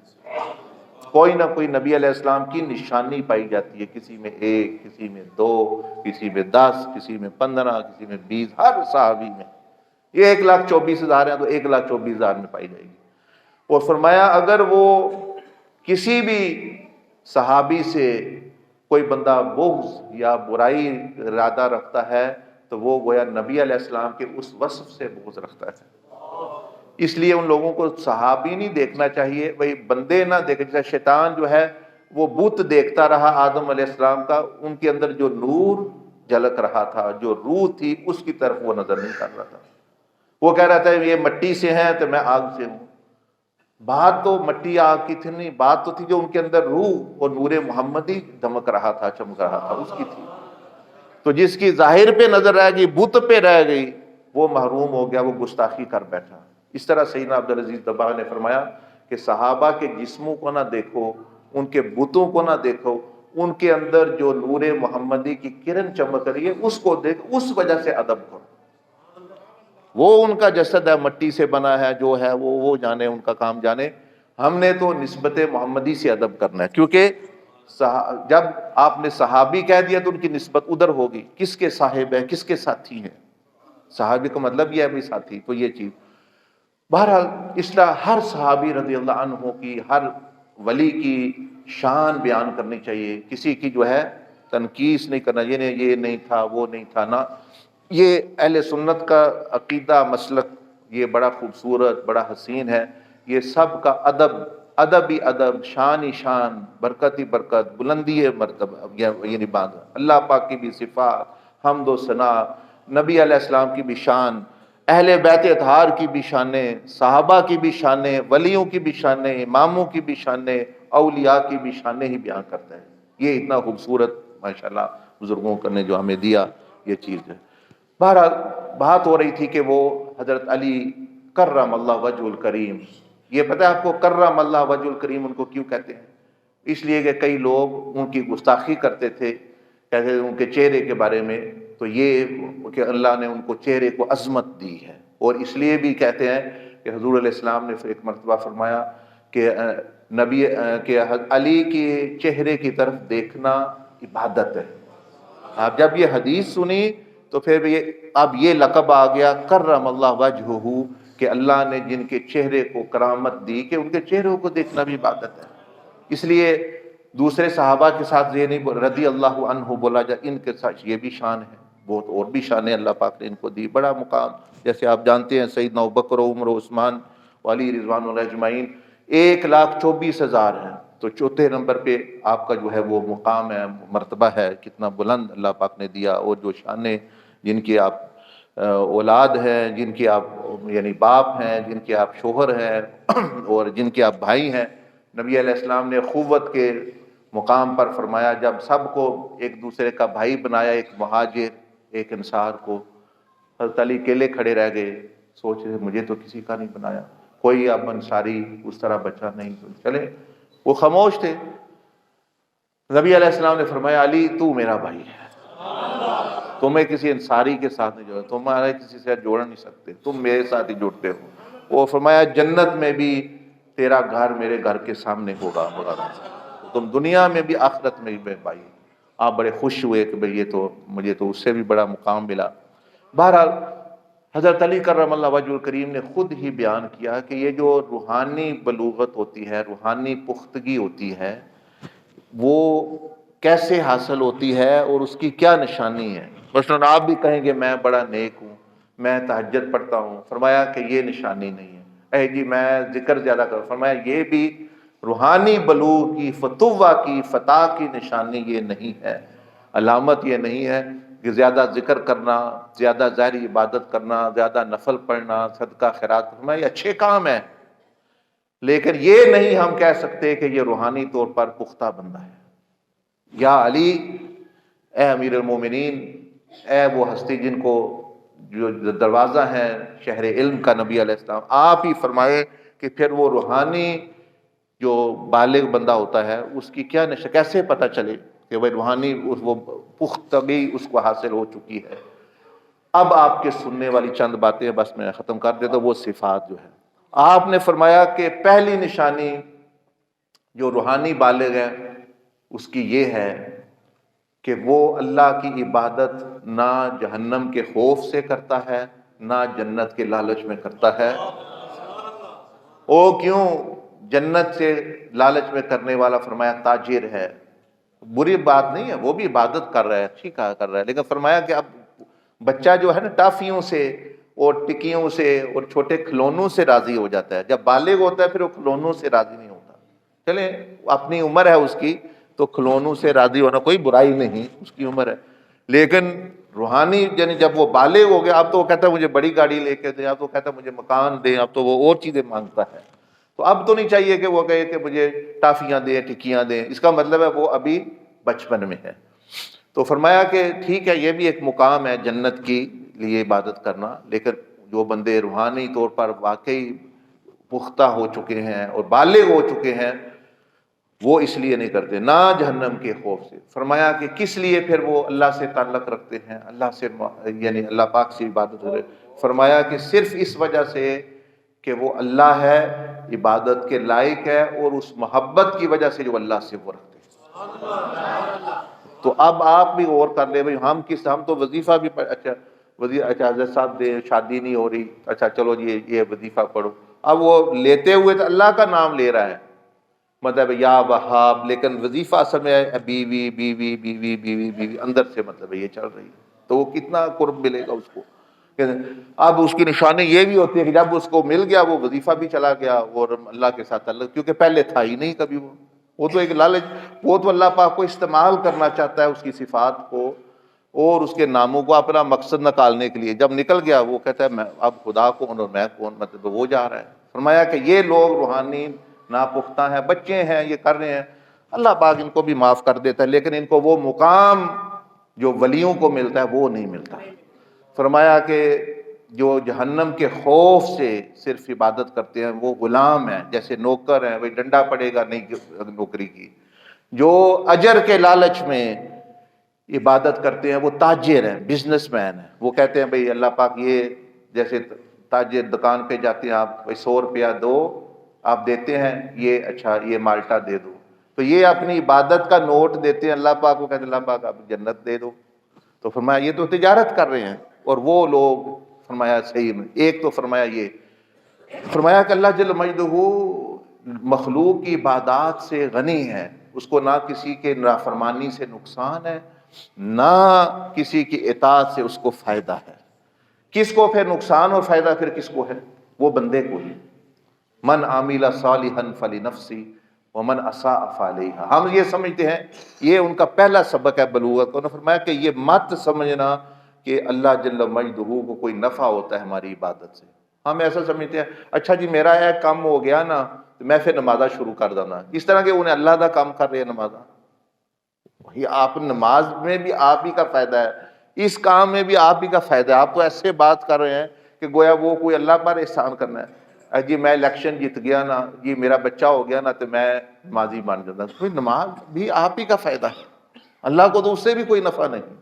کوئی نہ کوئی نبی علیہ السلام کی نشانی پائی جاتی ہے، کسی میں 1، کسی میں 2، کسی میں 10، کسی میں 15، کسی میں 20، ہر صحابی میں۔ یہ 1,24,000 ہیں تو 1,24,000 میں پائی جائے گی۔ اور فرمایا اگر وہ کسی بھی صحابی سے کوئی بندہ بغض یا برائی ارادہ رکھتا ہے تو وہ گویا نبی علیہ السلام کے اس وصف سے بغض رکھتا ہے۔ اس لیے ان لوگوں کو صحابی نہیں دیکھنا چاہیے، وہی بندے نہ دیکھے۔ جیسے شیطان جو ہے وہ بت دیکھتا رہا آدم علیہ السلام کا، ان کے اندر جو نور جھلک رہا تھا، جو روح تھی، اس کی طرف وہ نظر نہیں کر رہا تھا۔ وہ کہہ رہا تھا یہ مٹی سے ہیں تو میں آگ سے ہوں۔ بات تو مٹی آگ کی تھی نہیں، بات تو تھی جو ان کے اندر روح اور نور محمدی دمک رہا تھا، چمک رہا تھا، اس کی تھی۔ تو جس کی ظاہر پہ نظر رہ گئی، بت پہ رہ گئی، وہ محروم ہو گیا، وہ گستاخی کر بیٹھا۔ اس طرح سیدنا عبدالعزیز دباغ نے فرمایا کہ صحابہ کے جسموں کو نہ دیکھو، ان کے بتوں کو نہ دیکھو، ان کے اندر جو نور محمدی کی کرن چمک رہی ہے اس کو دیکھ، اس وجہ سے ادب کرو۔ وہ ان کا جسد ہے، مٹی سے بنا ہے، جو ہے وہ جانے، ان کا کام جانے۔ ہم نے تو نسبت محمدی سے ادب کرنا ہے، کیونکہ جب آپ نے صحابی کہہ دیا تو ان کی نسبت ادھر ہوگی، کس کے صاحب ہے، کس کے ساتھی ہیں۔ صحابی کا مطلب یہ ہے بھی ساتھی، تو یہ چیز بہرحال اس طرح ہر صحابی رضی اللہ عنہ کی، ہر ولی کی شان بیان کرنی چاہیے، کسی کی جو ہے تنقیص نہیں کرنا، یہ نہیں تھا، وہ نہیں تھا نا۔ یہ اہل سنت کا عقیدہ مسلک یہ بڑا خوبصورت، بڑا حسین ہے۔ یہ سب کا ادب، ادب ہی ادب، شان ہی شان، برکت ہی برکت، بلندی ہے مرتبہ، یعنی بات اللہ پاک کی بھی صفات، حمد و ثنا، نبی علیہ السلام کی بھی شان، اہل بیت اطہار کی بھی شانیں، صحابہ کی بھی شانیں، ولیوں کی بھی شانیں، اماموں کی بھی شانیں، اولیاء کی بھی شانیں ہی بیان کرتا ہے۔ یہ اتنا خوبصورت ماشاءاللہ بزرگوں نے جو ہمیں دیا یہ چیز ہے۔ بہرحال بات ہو رہی تھی کہ وہ حضرت علی کرم اللہ وجہ الکریم، یہ پتہ ہے آپ کو کرم اللہ وجہ الکریم ان کو کیوں کہتے ہیں؟ اس لیے کہ کئی لوگ ان کی گستاخی کرتے تھے، کہتے تھے ان کے چہرے کے بارے میں، تو یہ کہ اللہ نے ان کو چہرے کو عظمت دی ہے، اور اس لیے بھی کہتے ہیں کہ حضور علیہ السلام نے ایک مرتبہ فرمایا کہ نبی کہ علی کے چہرے کی طرف دیکھنا عبادت ہے۔ آپ جب یہ حدیث سنی تو پھر اب یہ لقب آ گیا کرم اللہ وجہہ، کہ اللہ نے جن کے چہرے کو کرامت دی کہ ان کے چہروں کو دیکھنا بھی عبادت ہے۔ اس لیے دوسرے صحابہ کے ساتھ یہ نہیں رضی اللہ عنہ بولا جائے، ان کے ساتھ یہ بھی شان ہے، بہت اور بھی شانیں اللہ پاک نے ان کو دی، بڑا مقام۔ جیسے آپ جانتے ہیں سیدنا ابوبکر و عمر و عثمان علی رضوان اللہ اجمعین 1,24,000 ہیں، تو چوتھے نمبر پہ آپ کا جو ہے وہ مقام ہے، مرتبہ ہے، کتنا بلند اللہ پاک نے دیا۔ اور جو شانیں جن کی آپ اولاد ہیں، جن کی آپ یعنی باپ ہیں، جن کے آپ شوہر ہیں اور جن کے آپ بھائی ہیں، نبی علیہ السلام نے اخوت کے مقام پر فرمایا جب سب کو ایک دوسرے کا بھائی بنایا، ایک مہاجر ایک انصار کو، حضرت علی اکیلے کھڑے رہ گئے، سوچ رہے مجھے تو کسی کا نہیں بنایا، کوئی اب انصاری اس طرح بچا نہیں، چلے وہ خاموش تھے۔ نبی علیہ السلام نے فرمایا علی تو میرا بھائی ہے، تمہیں کسی انصاری کے ساتھ نہیں جوڑا، تمہارے کسی سے جوڑ نہیں سکتے، تم میرے ساتھ ہی جڑتے ہو۔ وہ فرمایا جنت میں بھی تیرا گھر میرے گھر کے سامنے ہوگا، تم دنیا میں بھی آخرت میں بھی بھائی۔ آپ بڑے خوش ہوئے کہ بھئی یہ تو مجھے تو اس سے بھی بڑا مقام ملا۔ بہرحال حضرت علی کرم اللہ وجہ الکریم نے خود ہی بیان کیا کہ یہ جو روحانی بلوغت ہوتی ہے، روحانی پختگی ہوتی ہے، وہ کیسے حاصل ہوتی ہے اور اس کی کیا نشانی ہے۔ مثلاً آپ بھی کہیں گے میں بڑا نیک ہوں، میں تہجد پڑھتا ہوں، فرمایا کہ یہ نشانی نہیں ہے۔ جی میں ذکر زیادہ کروں، فرمایا یہ بھی روحانی بلوغ کی، فتوہ کی، فتح کی نشانی یہ نہیں ہے، علامت یہ نہیں ہے کہ زیادہ ذکر کرنا، زیادہ ظاہری عبادت کرنا، زیادہ نفل پڑھنا، صدقہ خیرات کرنا، یہ اچھے کام ہیں، لیکن یہ نہیں ہم کہہ سکتے کہ یہ روحانی طور پر پختہ بندہ ہے۔ یا علی، اے امیر المومنین، اے وہ ہستی جن کو جو دروازہ ہے شہر علم کا نبی علیہ السلام، آپ ہی فرمائے کہ پھر وہ روحانی جو بالغ بندہ ہوتا ہے اس کی کیا کیسے پتہ چلے کہ وہ روحانی وہ پختگی اس کو حاصل ہو چکی ہے۔ اب آپ کے سننے والی چند باتیں بس میں ختم کر دیتا ہوں، وہ صفات جو ہے آپ نے فرمایا کہ پہلی نشانی جو روحانی بالغ ہے اس کی یہ ہے کہ وہ اللہ کی عبادت نہ جہنم کے خوف سے کرتا ہے نہ جنت کے لالچ میں کرتا ہے۔ او کیوں؟ جنت سے لالچ میں کرنے والا فرمایا تاجر ہے، بری بات نہیں ہے، وہ بھی عبادت کر رہا ہے، اچھی کہا کر رہا ہے، لیکن فرمایا کہ اب بچہ جو ہے نا ٹافیوں سے اور ٹکیوں سے اور چھوٹے کھلونوں سے راضی ہو جاتا ہے، جب بالغ ہوتا ہے پھر وہ کھلونوں سے راضی نہیں ہوتا۔ چلیں اپنی عمر ہے اس کی تو کھلونوں سے راضی ہونا کوئی برائی نہیں، اس کی عمر ہے، لیکن روحانی یعنی جب وہ بالغ ہو گیا اب تو وہ کہتا ہے مجھے بڑی گاڑی لے کے دیں، اب تو کہتا ہے مجھے مکان دیں، اب تو وہ اور چیزیں مانگتا ہے۔ تو اب تو نہیں چاہیے کہ وہ کہے کہ مجھے ٹافیاں دیں ٹکیاں دیں، اس کا مطلب ہے وہ ابھی بچپن میں ہے۔ تو فرمایا کہ ٹھیک ہے یہ بھی ایک مقام ہے جنت کی لیے عبادت کرنا، لیکن جو بندے روحانی طور پر واقعی پختہ ہو چکے ہیں اور بالغ ہو چکے ہیں وہ اس لیے نہیں کرتے، نہ جہنم کے خوف سے۔ فرمایا کہ کس لیے پھر وہ اللہ سے تعلق رکھتے ہیں، اللہ سے یعنی اللہ پاک سے عبادت ہو رہے، فرمایا کہ صرف اس وجہ سے کہ وہ اللہ ہے، عبادت کے لائق ہے، اور اس محبت کی وجہ سے جو اللہ سے وہ رکھتے ہیں۔ تو اب آپ بھی غور کر لیں بھائی ہم تو وظیفہ بھی اچھا حضرت صاحب دے شادی نہیں ہو رہی، اچھا چلو یہ وظیفہ پڑھو، اب وہ لیتے ہوئے تو اللہ کا نام لے رہا ہے، مطلب یا وہاب، لیکن وظیفہ اصل میں بیوی بیوی بیوی بیوی بیوی اندر سے مطلب یہ چل رہی ہے، تو وہ کتنا قرب ملے گا اس کو۔ اب اس کی نشانی یہ بھی ہوتی ہے کہ جب اس کو مل گیا وہ وظیفہ بھی چلا گیا اور اللہ کے ساتھ تعلق، کیونکہ پہلے تھا ہی نہیں کبھی وہ تو ایک لالچ، وہ تو اللہ پاک کو استعمال کرنا چاہتا ہے اس کی صفات کو اور اس کے ناموں کو اپنا مقصد نکالنے کے لیے، جب نکل گیا وہ کہتا ہے میں اب خدا کون اور میں کون، مطلب وہ جا رہا ہے۔ فرمایا کہ یہ لوگ روحانی ناپختہ ہیں، بچے ہیں، یہ کر رہے ہیں، اللہ پاک ان کو بھی معاف کر دیتا ہے، لیکن ان کو وہ مقام جو ولیوں کو ملتا ہے وہ نہیں ملتا۔ فرمایا کہ جو جہنم کے خوف سے صرف عبادت کرتے ہیں وہ غلام ہیں، جیسے نوکر ہیں، وہی ڈنڈا پڑے گا نہیں نوکری کی۔ جو اجر کے لالچ میں عبادت کرتے ہیں وہ تاجر ہیں، بزنس مین ہیں، وہ کہتے ہیں بھئی اللہ پاک یہ جیسے تاجر دکان پہ جاتے ہیں آپ 100 روپیہ دو، آپ دیتے ہیں، یہ اچھا یہ مالٹا دے دو، تو یہ اپنی عبادت کا نوٹ دیتے ہیں اللہ پاک کو، کہتے ہیں اللہ پاک آپ جنت دے دو۔ تو فرمایا یہ تو تجارت کر رہے ہیں، اور وہ لوگ فرمایا صحیح میں ایک تو فرمایا یہ، فرمایا کہ اللہ جل مجدہ مخلوق کی عبادات سے غنی ہے، اس کو نہ کسی کے نافرمانی سے نقصان ہے نہ کسی کی اطاعت سے اس کو فائدہ ہے۔ کس کو پھر نقصان اور فائدہ پھر کس کو ہے؟ وہ بندے کو ہی، من عامل صالحا فلنفسی ومن اساء فعلیہا۔ ہم یہ سمجھتے ہیں، یہ ان کا پہلا سبق ہے بلوغت کا، انہوں نے فرمایا کہ یہ مت سمجھنا کہ اللہ جل مجدہ کو کوئی نفع ہوتا ہے ہماری عبادت سے۔ ہم ایسا سمجھتے ہیں اچھا جی میرا ایک کام ہو گیا نا تو میں پھر نمازہ شروع کر دینا، اس طرح کہ انہیں اللہ دا کام کر رہے ہیں نمازہ، آپ نماز میں بھی آپ ہی کا فائدہ ہے، اس کام میں بھی آپ ہی کا فائدہ ہے، آپ تو ایسے بات کر رہے ہیں کہ گویا وہ کوئی اللہ پر احسان کرنا ہے، جی میں الیکشن جیت گیا نا، جی میرا بچہ ہو گیا نا تو میں نمازی بن جاتا، کوئی نماز بھی آپ ہی کا فائدہ ہے، اللہ کو تو اس سے بھی کوئی نفع نہیں۔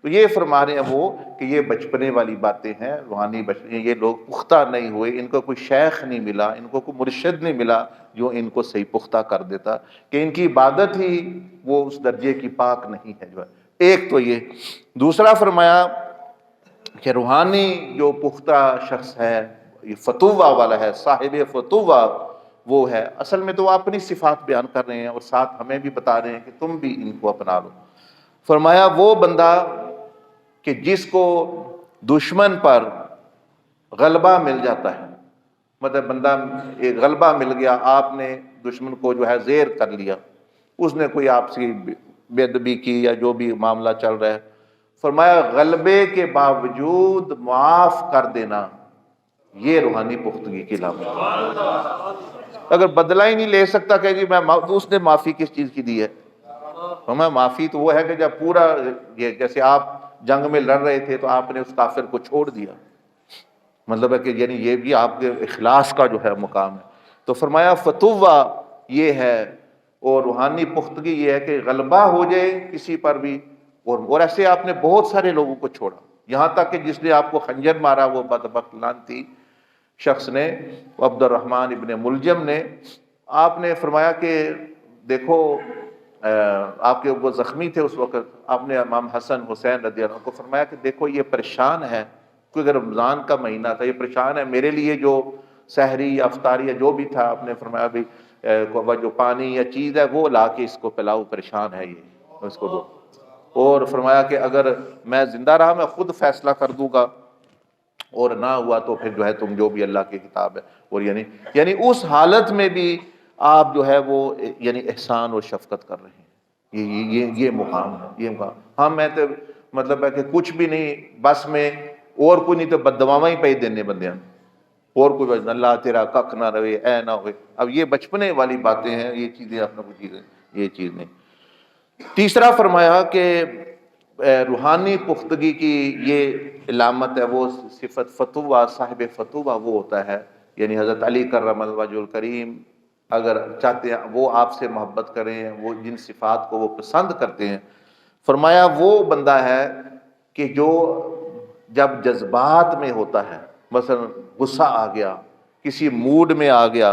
تو یہ فرما رہے ہیں وہ کہ یہ بچپنے والی باتیں ہیں، روحانی بچپنے، یہ لوگ پختہ نہیں ہوئے، ان کو کوئی شیخ نہیں ملا، ان کو کوئی مرشد نہیں ملا جو ان کو صحیح پختہ کر دیتا، کہ ان کی عبادت ہی وہ اس درجے کی پاک نہیں ہے جو ہے۔ ایک تو یہ، دوسرا فرمایا کہ روحانی جو پختہ شخص ہے، یہ فتوہ والا ہے، صاحب فتوہ وہ ہے، اصل میں تو وہ اپنی صفات بیان کر رہے ہیں اور ساتھ ہمیں بھی بتا رہے ہیں کہ تم بھی ان کو اپنا لو۔ فرمایا وہ بندہ کہ جس کو دشمن پر غلبہ مل جاتا ہے، مطلب بندہ ایک غلبہ مل گیا، آپ نے دشمن کو جو ہے زیر کر لیا، اس نے کوئی آپ سے بے ادبی کی یا جو بھی معاملہ چل رہا ہے، فرمایا غلبے کے باوجود معاف کر دینا، یہ روحانی پختگی کی علامت ہے۔ اگر بدلہ ہی نہیں لے سکتا کہ جی میں تو اس نے معافی کس چیز کی دی ہے؟ ہمیں معافی تو وہ ہے کہ جب پورا یہ جیسے آپ جنگ میں لڑ رہے تھے تو آپ نے اس کافر کو چھوڑ دیا، مطلب ہے کہ یعنی یہ بھی آپ کے اخلاص کا جو ہے مقام ہے۔ تو فرمایا فتوہ یہ ہے، اور روحانی پختگی یہ ہے کہ غلبہ ہو جائے کسی پر بھی، اور ایسے آپ نے بہت سارے لوگوں کو چھوڑا، یہاں تک کہ جس نے آپ کو خنجر مارا وہ بدبخت لعنتی شخص نے، عبد الرحمن ابن ملجم نے، آپ نے فرمایا کہ دیکھو آپ کے وہ زخمی تھے اس وقت، آپ نے امام حسن حسین رضی اللہ عنہ کو فرمایا کہ دیکھو یہ پریشان ہے، کیونکہ رمضان کا مہینہ تھا، یہ پریشان ہے، میرے لیے جو سحری یا افطاری یا جو بھی تھا، آپ نے فرمایا بھی وہ جو پانی یا چیز ہے وہ لا کے اس کو پلاؤ، پریشان ہے یہ، اس کو دو۔ اور فرمایا کہ اگر میں زندہ رہا میں خود فیصلہ کر دوں گا، اور نہ ہوا تو پھر جو ہے تم جو بھی اللہ کی کتاب ہے۔ اور یعنی اس حالت میں بھی آپ جو ہے وہ یعنی احسان اور شفقت کر رہے ہیں، یہ مقام ہے، یہ مقام۔ ہاں میں تو مطلب ہے کہ کچھ بھی نہیں بس میں اور کوئی نہیں تو بددعاواں ہی پہ دینے بندیاں، اور کوئی بس اللہ تیرا ککھ نہ رہے، اے نہ ہوئے۔ اب یہ بچپنے والی باتیں ہیں، یہ چیزیں اپنا کوئی چیزیں، یہ چیز نہیں۔ تیسرا فرمایا کہ روحانی پختگی کی یہ علامت ہے، وہ صفت فتوہ، صاحب فتوہ وہ ہوتا ہے، یعنی حضرت علی کرم اللہ وجہ الکریم اگر چاہتے ہیں وہ آپ سے محبت کریں، وہ جن صفات کو وہ پسند کرتے ہیں، فرمایا وہ بندہ ہے کہ جو جب جذبات میں ہوتا ہے، مثلا غصہ آ گیا، کسی موڈ میں آ گیا،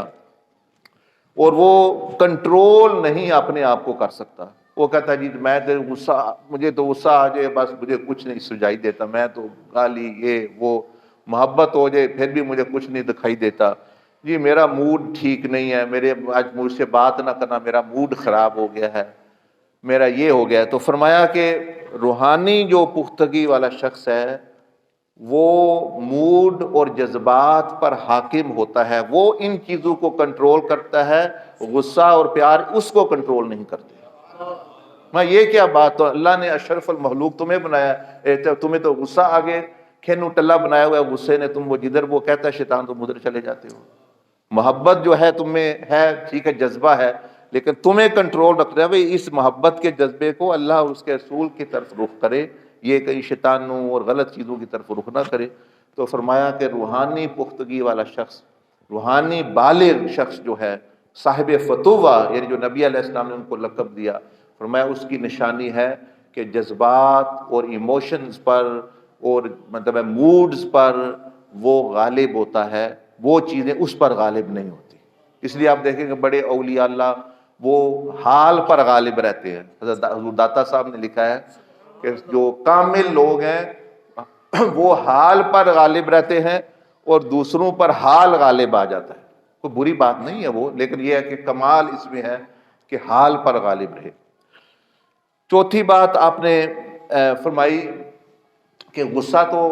اور وہ کنٹرول نہیں اپنے آپ کو کر سکتا، وہ کہتا ہے جی میں تو غصہ، مجھے تو غصہ آ جائے بس مجھے کچھ نہیں سجائی دیتا، میں تو گالی یہ وہ، محبت ہو جائے پھر بھی مجھے کچھ نہیں دکھائی دیتا، جی میرا موڈ ٹھیک نہیں ہے، میرے آج مجھ سے بات نہ کرنا، میرا موڈ خراب ہو گیا ہے، میرا یہ ہو گیا ہے۔ تو فرمایا کہ روحانی جو پختگی والا شخص ہے وہ موڈ اور جذبات پر حاکم ہوتا ہے، وہ ان چیزوں کو کنٹرول کرتا ہے، غصہ اور پیار اس کو کنٹرول نہیں کرتے۔ میں یہ کیا بات، تو اللہ نے اشرف المخلوق تمہیں بنایا، تمہیں تو غصہ آگے کھینو ٹلا بنایا ہوا ہے، غصے نے تم وہ جدھر وہ کہتا ہے شیطان تم ادھر چلے جاتے ہو۔ محبت جو ہے تم میں ہے، ٹھیک ہے جذبہ ہے، لیکن تمہیں کنٹرول رکھنا ہے بھئی اس محبت کے جذبے کو اللہ اور اس کے رسول کی طرف رخ کرے، یہ کہیں شیطانوں اور غلط چیزوں کی طرف رخ نہ کرے۔ تو فرمایا کہ روحانی پختگی والا شخص، روحانی بالغ شخص جو ہے، صاحب فتوہ، یعنی جو نبی علیہ السلام نے ان کو لقب دیا، فرمایا اس کی نشانی ہے کہ جذبات اور ایموشنز پر اور مطلب موڈز پر وہ غالب ہوتا ہے، وہ چیزیں اس پر غالب نہیں ہوتی۔ اس لیے آپ دیکھیں کہ بڑے اولیاء اللہ وہ حال پر غالب رہتے ہیں۔ حضرت حضور داتا صاحب نے لکھا ہے کہ جو کامل لوگ ہیں وہ حال پر غالب رہتے ہیں اور دوسروں پر حال غالب آ جاتا ہے۔ کوئی بری بات نہیں ہے وہ، لیکن یہ ہے کہ کمال اس میں ہے کہ حال پر غالب رہے۔ چوتھی بات آپ نے فرمائی کہ غصہ تو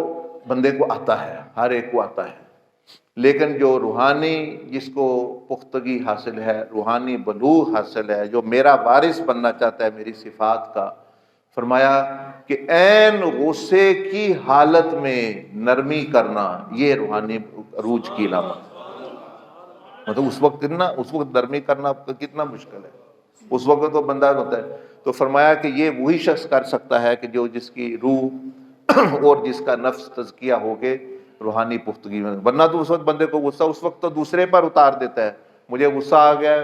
بندے کو آتا ہے، ہر ایک کو آتا ہے، لیکن جو روحانی جس کو پختگی حاصل ہے، روحانی بلوغ حاصل ہے، جو میرا وارث بننا چاہتا ہے میری صفات کا، فرمایا کہ عین غصے کی حالت میں نرمی کرنا یہ روحانی عروج کی علامت۔ مطلب اس وقت نرمی کرنا کتنا مشکل ہے، اس وقت تو بندہ ہوتا ہے۔ تو فرمایا کہ یہ وہی شخص کر سکتا ہے کہ جو جس کی روح اور جس کا نفس تزکیہ ہو کے روحانی پختگی میں، ورنہ تو اس وقت بندے کو غصہ اس وقت تو دوسرے پر اتار دیتا ہے، مجھے غصہ آ گیا،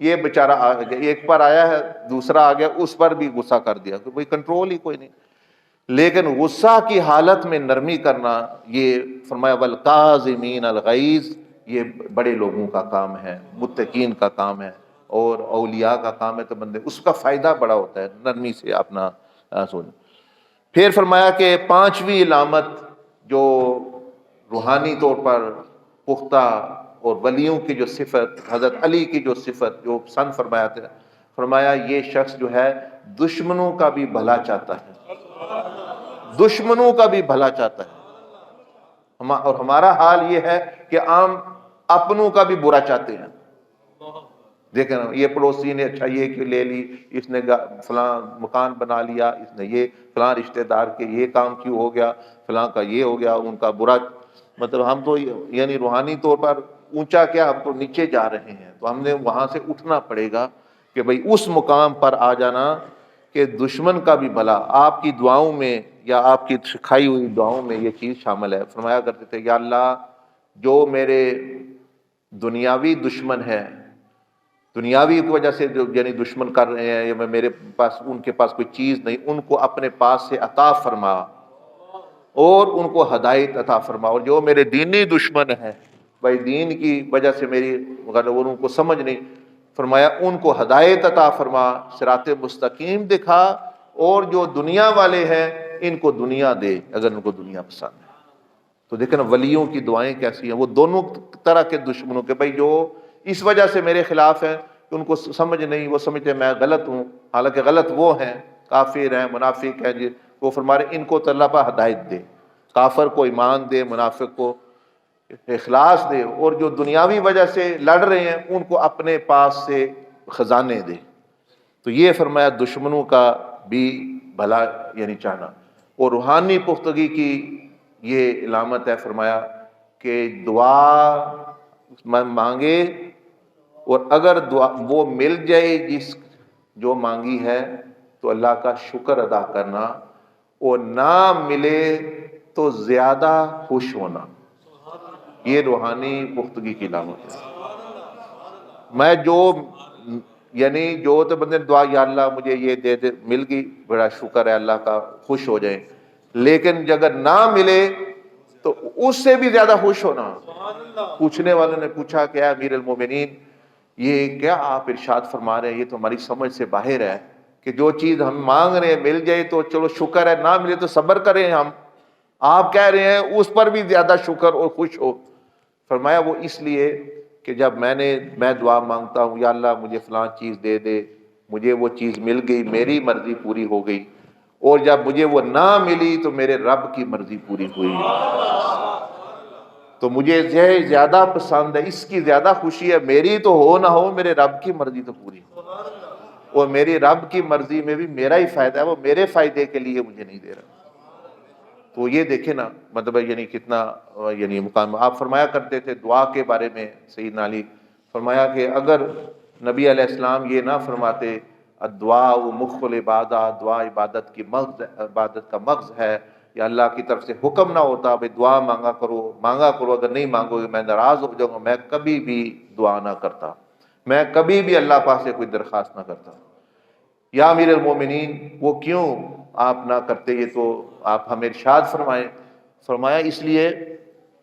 یہ بیچارہ آ گیا، ایک پر آیا ہے دوسرا آ گیا اس پر بھی غصہ کر دیا، کوئی کنٹرول ہی کوئی نہیں۔ لیکن غصہ کی حالت میں نرمی کرنا، یہ فرمایا والکاظمین الغیظ، یہ بڑے لوگوں کا کام ہے، متقین کا کام ہے اور اولیاء کا کام ہے، تو بندے اس کا فائدہ بڑا ہوتا ہے نرمی سے اپنا سوچ۔ پھر فرمایا کہ پانچویں علامت جو روحانی طور پر پختہ اور ولیوں کی جو صفت، حضرت علی کی جو صفت جو پسند فرمایا تھا، فرمایا یہ شخص جو ہے دشمنوں کا بھی بھلا چاہتا ہے، دشمنوں کا بھی بھلا چاہتا ہے، اور ہمارا حال یہ ہے کہ عام اپنوں کا بھی برا چاہتے ہیں۔ دیکھیں یہ پڑوسی نے اچھا یہ کیوں لے لی، اس نے فلاں مکان بنا لیا، اس نے یہ فلاں رشتہ دار کے یہ کام کیوں ہو گیا، فلاں کا یہ ہو گیا، ان کا برا، مطلب ہم تو یعنی روحانی طور پر اونچا کیا، ہم تو نیچے جا رہے ہیں، تو ہم نے وہاں سے اٹھنا پڑے گا کہ بھئی اس مقام پر آ جانا کہ دشمن کا بھی بھلا۔ آپ کی دعاؤں میں یا آپ کی سکھائی ہوئی دعاؤں میں یہ چیز شامل ہے۔ فرمایا کرتے تھے یا اللہ جو میرے دنیاوی دشمن ہے، دنیاوی کی وجہ سے جو یعنی دشمن کر رہے ہیں، یا میرے پاس ان کے پاس کوئی چیز نہیں، ان کو اپنے پاس سے عطا فرما، اور ان کو ہدایت عطا فرما، اور جو میرے دینی دشمن ہیں بھائی دین کی وجہ سے میری مگر ان کو سمجھ نہیں، فرمایا ان کو ہدایت عطا فرما، صراط مستقیم دکھا، اور جو دنیا والے ہیں ان کو دنیا دے اگر ان کو دنیا پسند ہے۔ تو دیکھیں نا ولیوں کی دعائیں کیسی ہیں، وہ دونوں طرح کے دشمنوں کے، بھائی جو اس وجہ سے میرے خلاف ہیں کہ ان کو سمجھ نہیں، وہ سمجھتے ہیں میں غلط ہوں، حالانکہ غلط وہ ہیں، کافر ہیں، منافق ہیں جی، وہ فرما رہے ان کو تو اللہ پاک ہدایت دے، کافر کو ایمان دے، منافق کو اخلاص دے، اور جو دنیاوی وجہ سے لڑ رہے ہیں ان کو اپنے پاس سے خزانے دے۔ تو یہ فرمایا دشمنوں کا بھی بھلا یعنی چاہنا، اور روحانی پختگی کی یہ علامت ہے، فرمایا کہ دعا مانگے اور اگر دعا وہ مل جائے جس جو مانگی ہے تو اللہ کا شکر ادا کرنا، اور نہ ملے تو زیادہ خوش ہونا، یہ روحانی پختگی کی علامت ہے۔ میں جو یعنی جو تو بندے دعا یا اللہ مجھے یہ دے دے، مل گئی بڑا شکر ہے اللہ کا، خوش ہو جائیں، لیکن اگر نہ ملے تو اس سے بھی زیادہ خوش ہونا۔ پوچھنے والوں نے پوچھا کہ اے امیر المومنین یہ کیا آپ ارشاد فرما رہے ہیں، یہ تو ہماری سمجھ سے باہر ہے کہ جو چیز ہم مانگ رہے ہیں مل جائے تو چلو شکر ہے، نہ ملے تو صبر کریں ہم، آپ کہہ رہے ہیں اس پر بھی زیادہ شکر اور خوش ہو۔ فرمایا وہ اس لیے کہ جب میں دعا مانگتا ہوں یا اللہ مجھے فلاں چیز دے دے، مجھے وہ چیز مل گئی، میری مرضی پوری ہو گئی، اور جب مجھے وہ نہ ملی تو میرے رب کی مرضی پوری ہوئی، تو مجھے یہ زیادہ پسند ہے، اس کی زیادہ خوشی ہے، میری تو ہو نہ ہو میرے رب کی مرضی تو پوری ہو، اور میری رب کی مرضی میں بھی میرا ہی فائدہ ہے، وہ میرے فائدے کے لیے مجھے نہیں دے رہا۔ تو یہ دیکھیں نا مطلب یعنی کتنا یعنی مقام آپ فرمایا کرتے تھے دعا کے بارے میں، سیدنا علی فرمایا کہ اگر نبی علیہ السلام یہ نہ فرماتے دعا و مخ العبادہ، دعا عبادت کی مغز، عبادت کا مغز ہے، یا اللہ کی طرف سے حکم نہ ہوتا بھائی دعا مانگا کرو، اگر نہیں مانگو گے میں ناراض ہو جاؤں گا، میں کبھی بھی دعا نہ کرتا، میں کبھی بھی اللہ پاک سے کوئی درخواست نہ کرتا۔ یا امیر المومنین وہ کیوں آپ نہ کرتے، یہ تو آپ ہمیں ارشاد فرمائیں۔ فرمایا اس لیے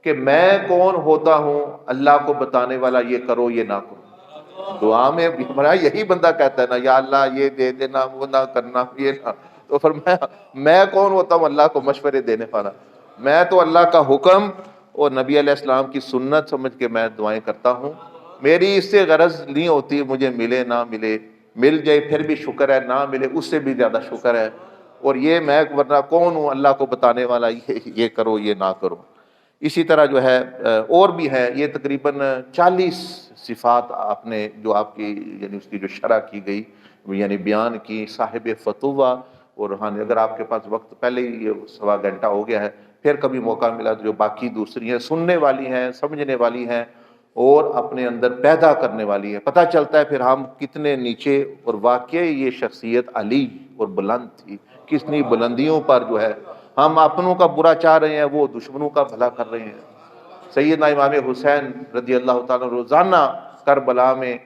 کہ میں کون ہوتا ہوں اللہ کو بتانے والا یہ کرو یہ نہ کرو۔ دعا میں فرمایا یہی بندہ کہتا ہے نا یا اللہ یہ دے دینا، وہ نہ کرنا، یہ نہ، تو فرمایا میں کون ہوتا ہوں اللہ کو مشورے دینے والا، میں تو اللہ کا حکم اور نبی علیہ السلام کی سنت سمجھ کے میں دعائیں کرتا ہوں، میری اس سے غرض نہیں ہوتی مجھے ملے نہ ملے، مل جائے پھر بھی شکر ہے، نہ ملے اس سے بھی زیادہ شکر ہے، اور یہ میں ورنہ کون ہوں اللہ کو بتانے والا یہ کرو یہ نہ کرو۔ اسی طرح جو ہے اور بھی ہے، یہ تقریباً 40 صفات آپ نے جو آپ کی یعنی اس کی جو شرح کی گئی یعنی بیان کی صاحب فتوہ اور روحانی، اگر آپ کے پاس وقت پہلے ہی یہ سوا گھنٹہ ہو گیا ہے، پھر کبھی موقع ملا تو جو باقی دوسری ہیں سننے والی ہیں، سمجھنے والی ہیں، اور اپنے اندر پیدا کرنے والی ہے، پتہ چلتا ہے پھر ہم کتنے نیچے، اور واقعی یہ شخصیت علی اور بلند تھی، کتنی بلندیوں پر جو ہے ہم اپنوں کا برا چاہ رہے ہیں، وہ دشمنوں کا بھلا کر رہے ہیں۔ سیدنا امام حسین رضی اللہ تعالیٰ روزانہ کربلا میں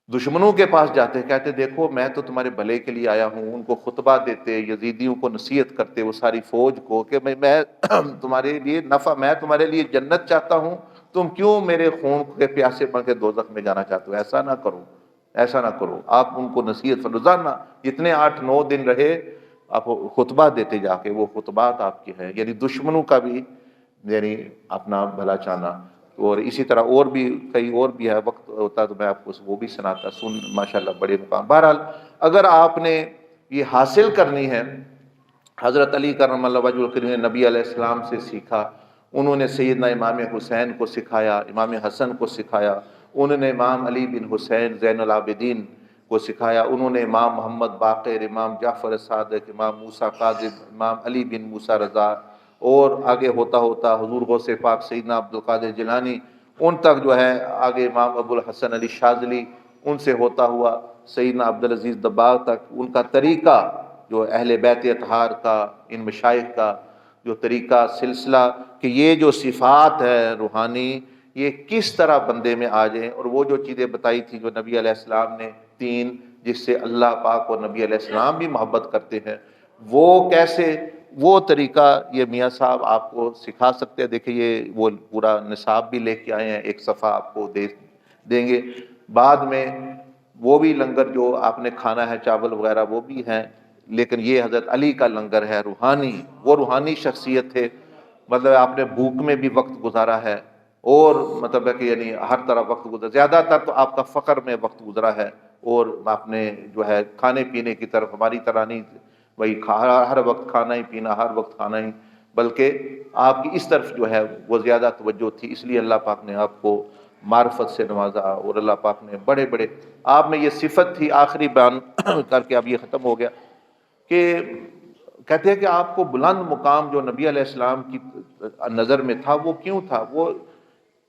دشمنوں کے پاس جاتے، کہتے دیکھو میں تو تمہارے بھلے کے لیے آیا ہوں، ان کو خطبہ دیتے، یزیدیوں کو نصیحت کرتے، وہ ساری فوج کو کہ میں تمہارے لیے نفع، میں تمہارے لیے جنت چاہتا ہوں، تم کیوں میرے خون کے پیاسے بن کے دوزخ میں جانا چاہتے ہو، ایسا نہ کرو، ایسا نہ کرو۔ آپ ان کو نصیحت روزانہ جتنے 8-9 دن رہے آپ خطبہ دیتے جا کے، وہ خطبات آپ کی ہیں، یعنی دشمنوں کا بھی یعنی اپنا بھلا چاہنا، اور اسی طرح اور بھی کئی اور بھی ہے، وقت ہوتا تو میں آپ کو وہ بھی سناتا، ماشاءاللہ بڑے مقام۔ بہرحال اگر آپ نے یہ حاصل کرنی ہے، حضرت علی کرم اللہ وجہ الکریم نے نبی علیہ السلام سے سیکھا، انہوں نے سیدنا امام حسین کو سکھایا، امام حسن کو سکھایا، انہوں نے امام علی بن حسین زین العابدین کو سکھایا، انہوں نے امام محمد باقر، امام جعفر صادق، امام موسیٰ کاظم، امام علی بن موسیٰ رضا، اور آگے ہوتا ہوتا حضور غوث پاک سیدنا عبدالقادر جیلانی، ان تک جو ہے آگے امام ابو الحسن علی شاذلی، ان سے ہوتا ہوا سیدنا عبدالعزیز دباغ تک، ان کا طریقہ جو اہل بیت اطہار کا، ان مشائخ کا جو طریقہ سلسلہ کہ یہ جو صفات ہے روحانی یہ کس طرح بندے میں آ جائیں، اور وہ جو چیزیں بتائی تھی جو نبی علیہ السلام نے 3 جس سے اللہ پاک اور نبی علیہ السلام بھی محبت کرتے ہیں، وہ کیسے، وہ طریقہ یہ میاں صاحب آپ کو سکھا سکتے ہیں. دیکھیں یہ وہ پورا نصاب بھی لے کے آئے ہیں، ایک صفحہ آپ کو دیں گے. بعد میں وہ بھی لنگر جو آپ نے کھانا ہے، چاول وغیرہ وہ بھی ہیں، لیکن یہ حضرت علی کا لنگر ہے روحانی. وہ روحانی شخصیت تھے، مطلب آپ نے بھوک میں بھی وقت گزارا ہے، اور مطلب ہے کہ یعنی ہر طرح وقت گزرا. زیادہ تر تو آپ کا فقر میں وقت گزرا ہے، اور آپ نے جو ہے کھانے پینے کی طرف ہماری طرح نہیں وہی ہر وقت کھانا ہی پینا، ہر وقت کھانا ہی، بلکہ آپ کی اس طرف جو ہے وہ زیادہ توجہ تھی. اس لیے اللہ پاک نے آپ کو معرفت سے نوازا، اور اللہ پاک نے بڑے بڑے آپ میں یہ صفت تھی. آخری بیان کر کے اب یہ ختم ہو گیا کہ کہتے ہیں کہ آپ کو بلند مقام جو نبی علیہ السلام کی نظر میں تھا وہ کیوں تھا؟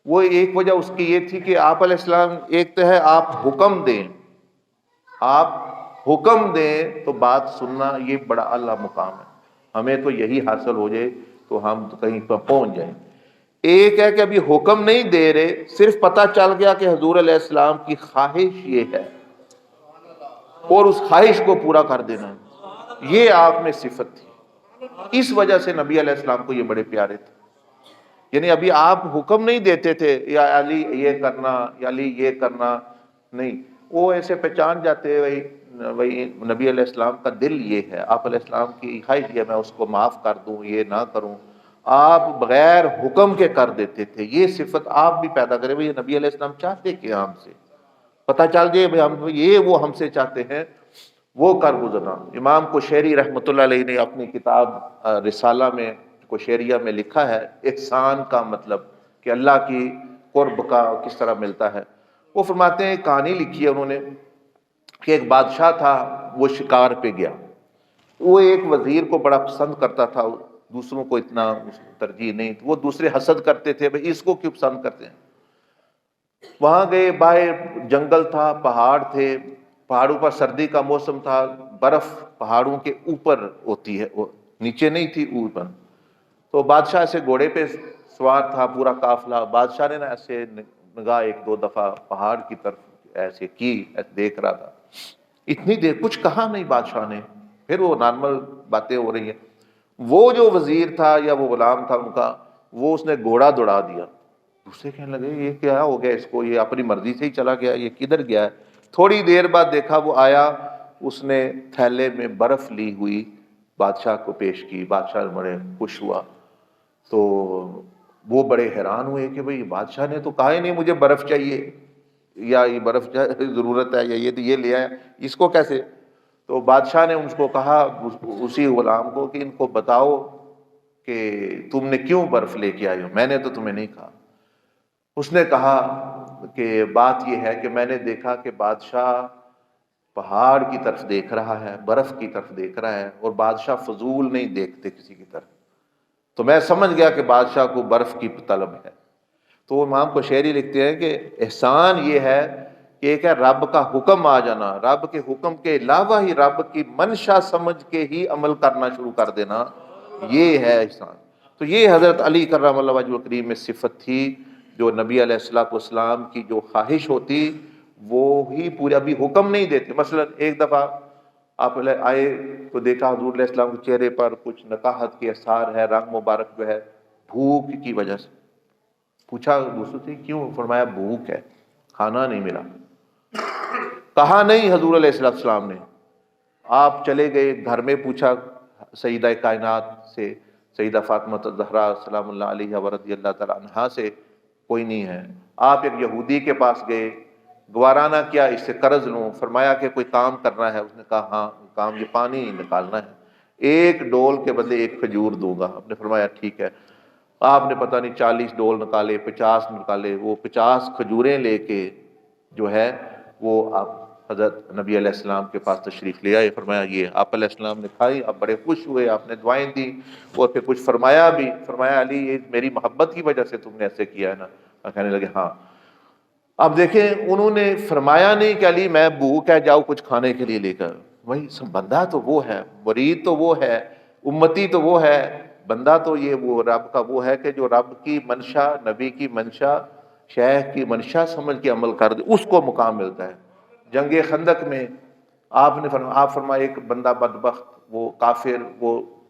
وہ ایک وجہ اس کی یہ تھی کہ آپ علیہ السلام، ایک تو ہے آپ حکم دیں، آپ حکم دیں تو بات سننا، یہ بڑا اعلیٰ مقام ہے. ہمیں تو یہی حاصل ہو جائے تو ہم کہیں پر پہنچ جائیں. ایک ہے کہ ابھی حکم نہیں دے رہے، صرف پتہ چل گیا کہ حضور علیہ السلام کی خواہش یہ ہے، اور اس خواہش کو پورا کر دینا ہے. یہ آپ میں صفت تھی. اس وجہ سے نبی علیہ السلام کو یہ بڑے پیارے تھے. یعنی ابھی آپ حکم نہیں دیتے تھے یا علی یہ کرنا یا علی یہ کرنا، نہیں، وہ ایسے پہچان جاتے وہی نبی علیہ السلام کا دل یہ ہے، آپ علیہ السلام کی خواہش یہ میں اس کو معاف کر دوں، یہ نہ کروں. آپ بغیر حکم کے کر دیتے تھے. یہ صفت آپ بھی پیدا کرے. یہ نبی علیہ السلام چاہتے کہ ہم سے پتہ چل جائے یہ وہ ہم سے چاہتے ہیں، وہ کر گزرنا. امام کوشیری رحمۃ اللہ علیہ نے اپنی کتاب رسالہ میں کوشیریہ میں لکھا ہے احسان کا مطلب، کہ اللہ کی قرب کا کس طرح ملتا ہے. وہ فرماتے ہیں، کہانی لکھی ہے انہوں نے کہ ایک بادشاہ تھا، وہ شکار پہ گیا. وہ ایک وزیر کو بڑا پسند کرتا تھا، دوسروں کو اتنا ترجیح نہیں. وہ دوسرے حسد کرتے تھے، بھئی اس کو کیوں پسند کرتے ہیں. وہاں گئے، باہر جنگل تھا، پہاڑ تھے، پہاڑوں پر سردی کا موسم تھا، برف پہاڑوں کے اوپر ہوتی ہے، وہ نیچے نہیں تھی، اوپر. تو بادشاہ ایسے گھوڑے پہ سوار تھا، پورا قافلہ. بادشاہ نے نا ایسے نگاہ ایک دو دفعہ پہاڑ کی طرف ایسے کی، ایسے دیکھ رہا تھا. اتنی دیر کچھ کہا نہیں بادشاہ نے. پھر وہ نارمل باتیں ہو رہی ہیں. وہ جو وزیر تھا یا وہ غلام تھا ان کا، وہ اس نے گھوڑا دوڑا دیا. دوسرے کہنے لگے یہ کیا ہو گیا اس کو، یہ اپنی مرضی سے ہی چلا گیا، یہ کدھر گیا ہے. تھوڑی دیر بعد دیکھا وہ آیا، اس نے تھیلے میں برف لی ہوئی بادشاہ کو پیش کی. بادشاہ بڑے خوش ہوا. تو وہ بڑے حیران ہوئے کہ بھئی بادشاہ نے تو کہا ہی نہیں مجھے برف چاہیے، یا یہ برف ضرورت ہے، یا یہ لے آیا، اس کو کیسے. تو بادشاہ نے ان کو کہا، اسی غلام کو، کہ ان کو بتاؤ کہ تم نے کیوں برف لے کے آئے ہو، میں نے تو تمہیں نہیں کہا. اس نے کہا کہ بات یہ ہے کہ میں نے دیکھا کہ بادشاہ پہاڑ کی طرف دیکھ رہا ہے، برف کی طرف دیکھ رہا ہے، اور بادشاہ فضول نہیں دیکھتے کسی کی طرف. تو میں سمجھ گیا کہ بادشاہ کو برف کی طلب ہے. تو امام کوشیری لکھتے ہیں کہ احسان یہ ہے کہ ایک ہے رب کا حکم آ جانا، رب کے حکم کے علاوہ ہی رب کی منشا سمجھ کے ہی عمل کرنا شروع کر دینا، یہ ہے احسان. تو یہ حضرت علی کرم اللہ وجہہ الکریم میں صفت تھی، جو نبی علیہ الصلوۃ والسلام کی جو خواہش ہوتی وہ ہی پورے. ابھی حکم نہیں دیتے. مثلا ایک دفعہ آپ آئے تو دیکھا حضور علیہ السلام کے چہرے پر کچھ نکاحت کے اثار ہے، رنگ مبارک جو ہے بھوک کی وجہ سے. پوچھا دوستوں سے کیوں؟ فرمایا بھوک ہے، کھانا نہیں ملا. کہا نہیں حضور علیہ السلام نے. آپ چلے گئے گھر میں، پوچھا سیدہ کائنات سے، سیدہ فاطمہ الزہرا سلام اللہ علیہ ورضی اللہ تعالی عنہا سے، کوئی نہیں ہے. آپ ایک یہودی کے پاس گئے، گوارانہ کیا اس سے قرض لوں. فرمایا کہ کوئی کام کرنا ہے. اس نے کہا ہاں کام یہ پانی نکالنا ہے، ایک ڈول کے بدلے ایک کھجور دوں گا. آپ نے فرمایا ٹھیک ہے. آپ نے پتہ نہیں 40 ڈول نکالے، 50 نکالے. وہ 50 کھجوریں لے کے جو ہے وہ آپ حضرت نبی علیہ السلام کے پاس تشریف لے آئے. فرمایا یہ آپ علیہ السلام نے کھائی. آپ بڑے خوش ہوئے، آپ نے دعائیں دی، اور پھر کچھ فرمایا بھی. فرمایا علی یہ میری محبت کی وجہ سے تم نے ایسے کیا ہے نا؟ کہنے لگے ہاں. اب دیکھیں انہوں نے فرمایا نہیں کہ علی میں بھوک ہے جاؤ کچھ کھانے کے لیے لے کر. وہی بندہ تو وہ ہے، مرید تو وہ ہے، امتی تو وہ ہے، بندہ تو یہ وہ رب کا وہ ہے کہ جو رب کی منشا، نبی کی منشا، شیخ کی منشا سمجھ کے عمل کر دے، اس کو مقام ملتا ہے. جنگ خندق میں آپ نے آپ فرمایا ایک بندہ بدبخت، وہ کافر، وہ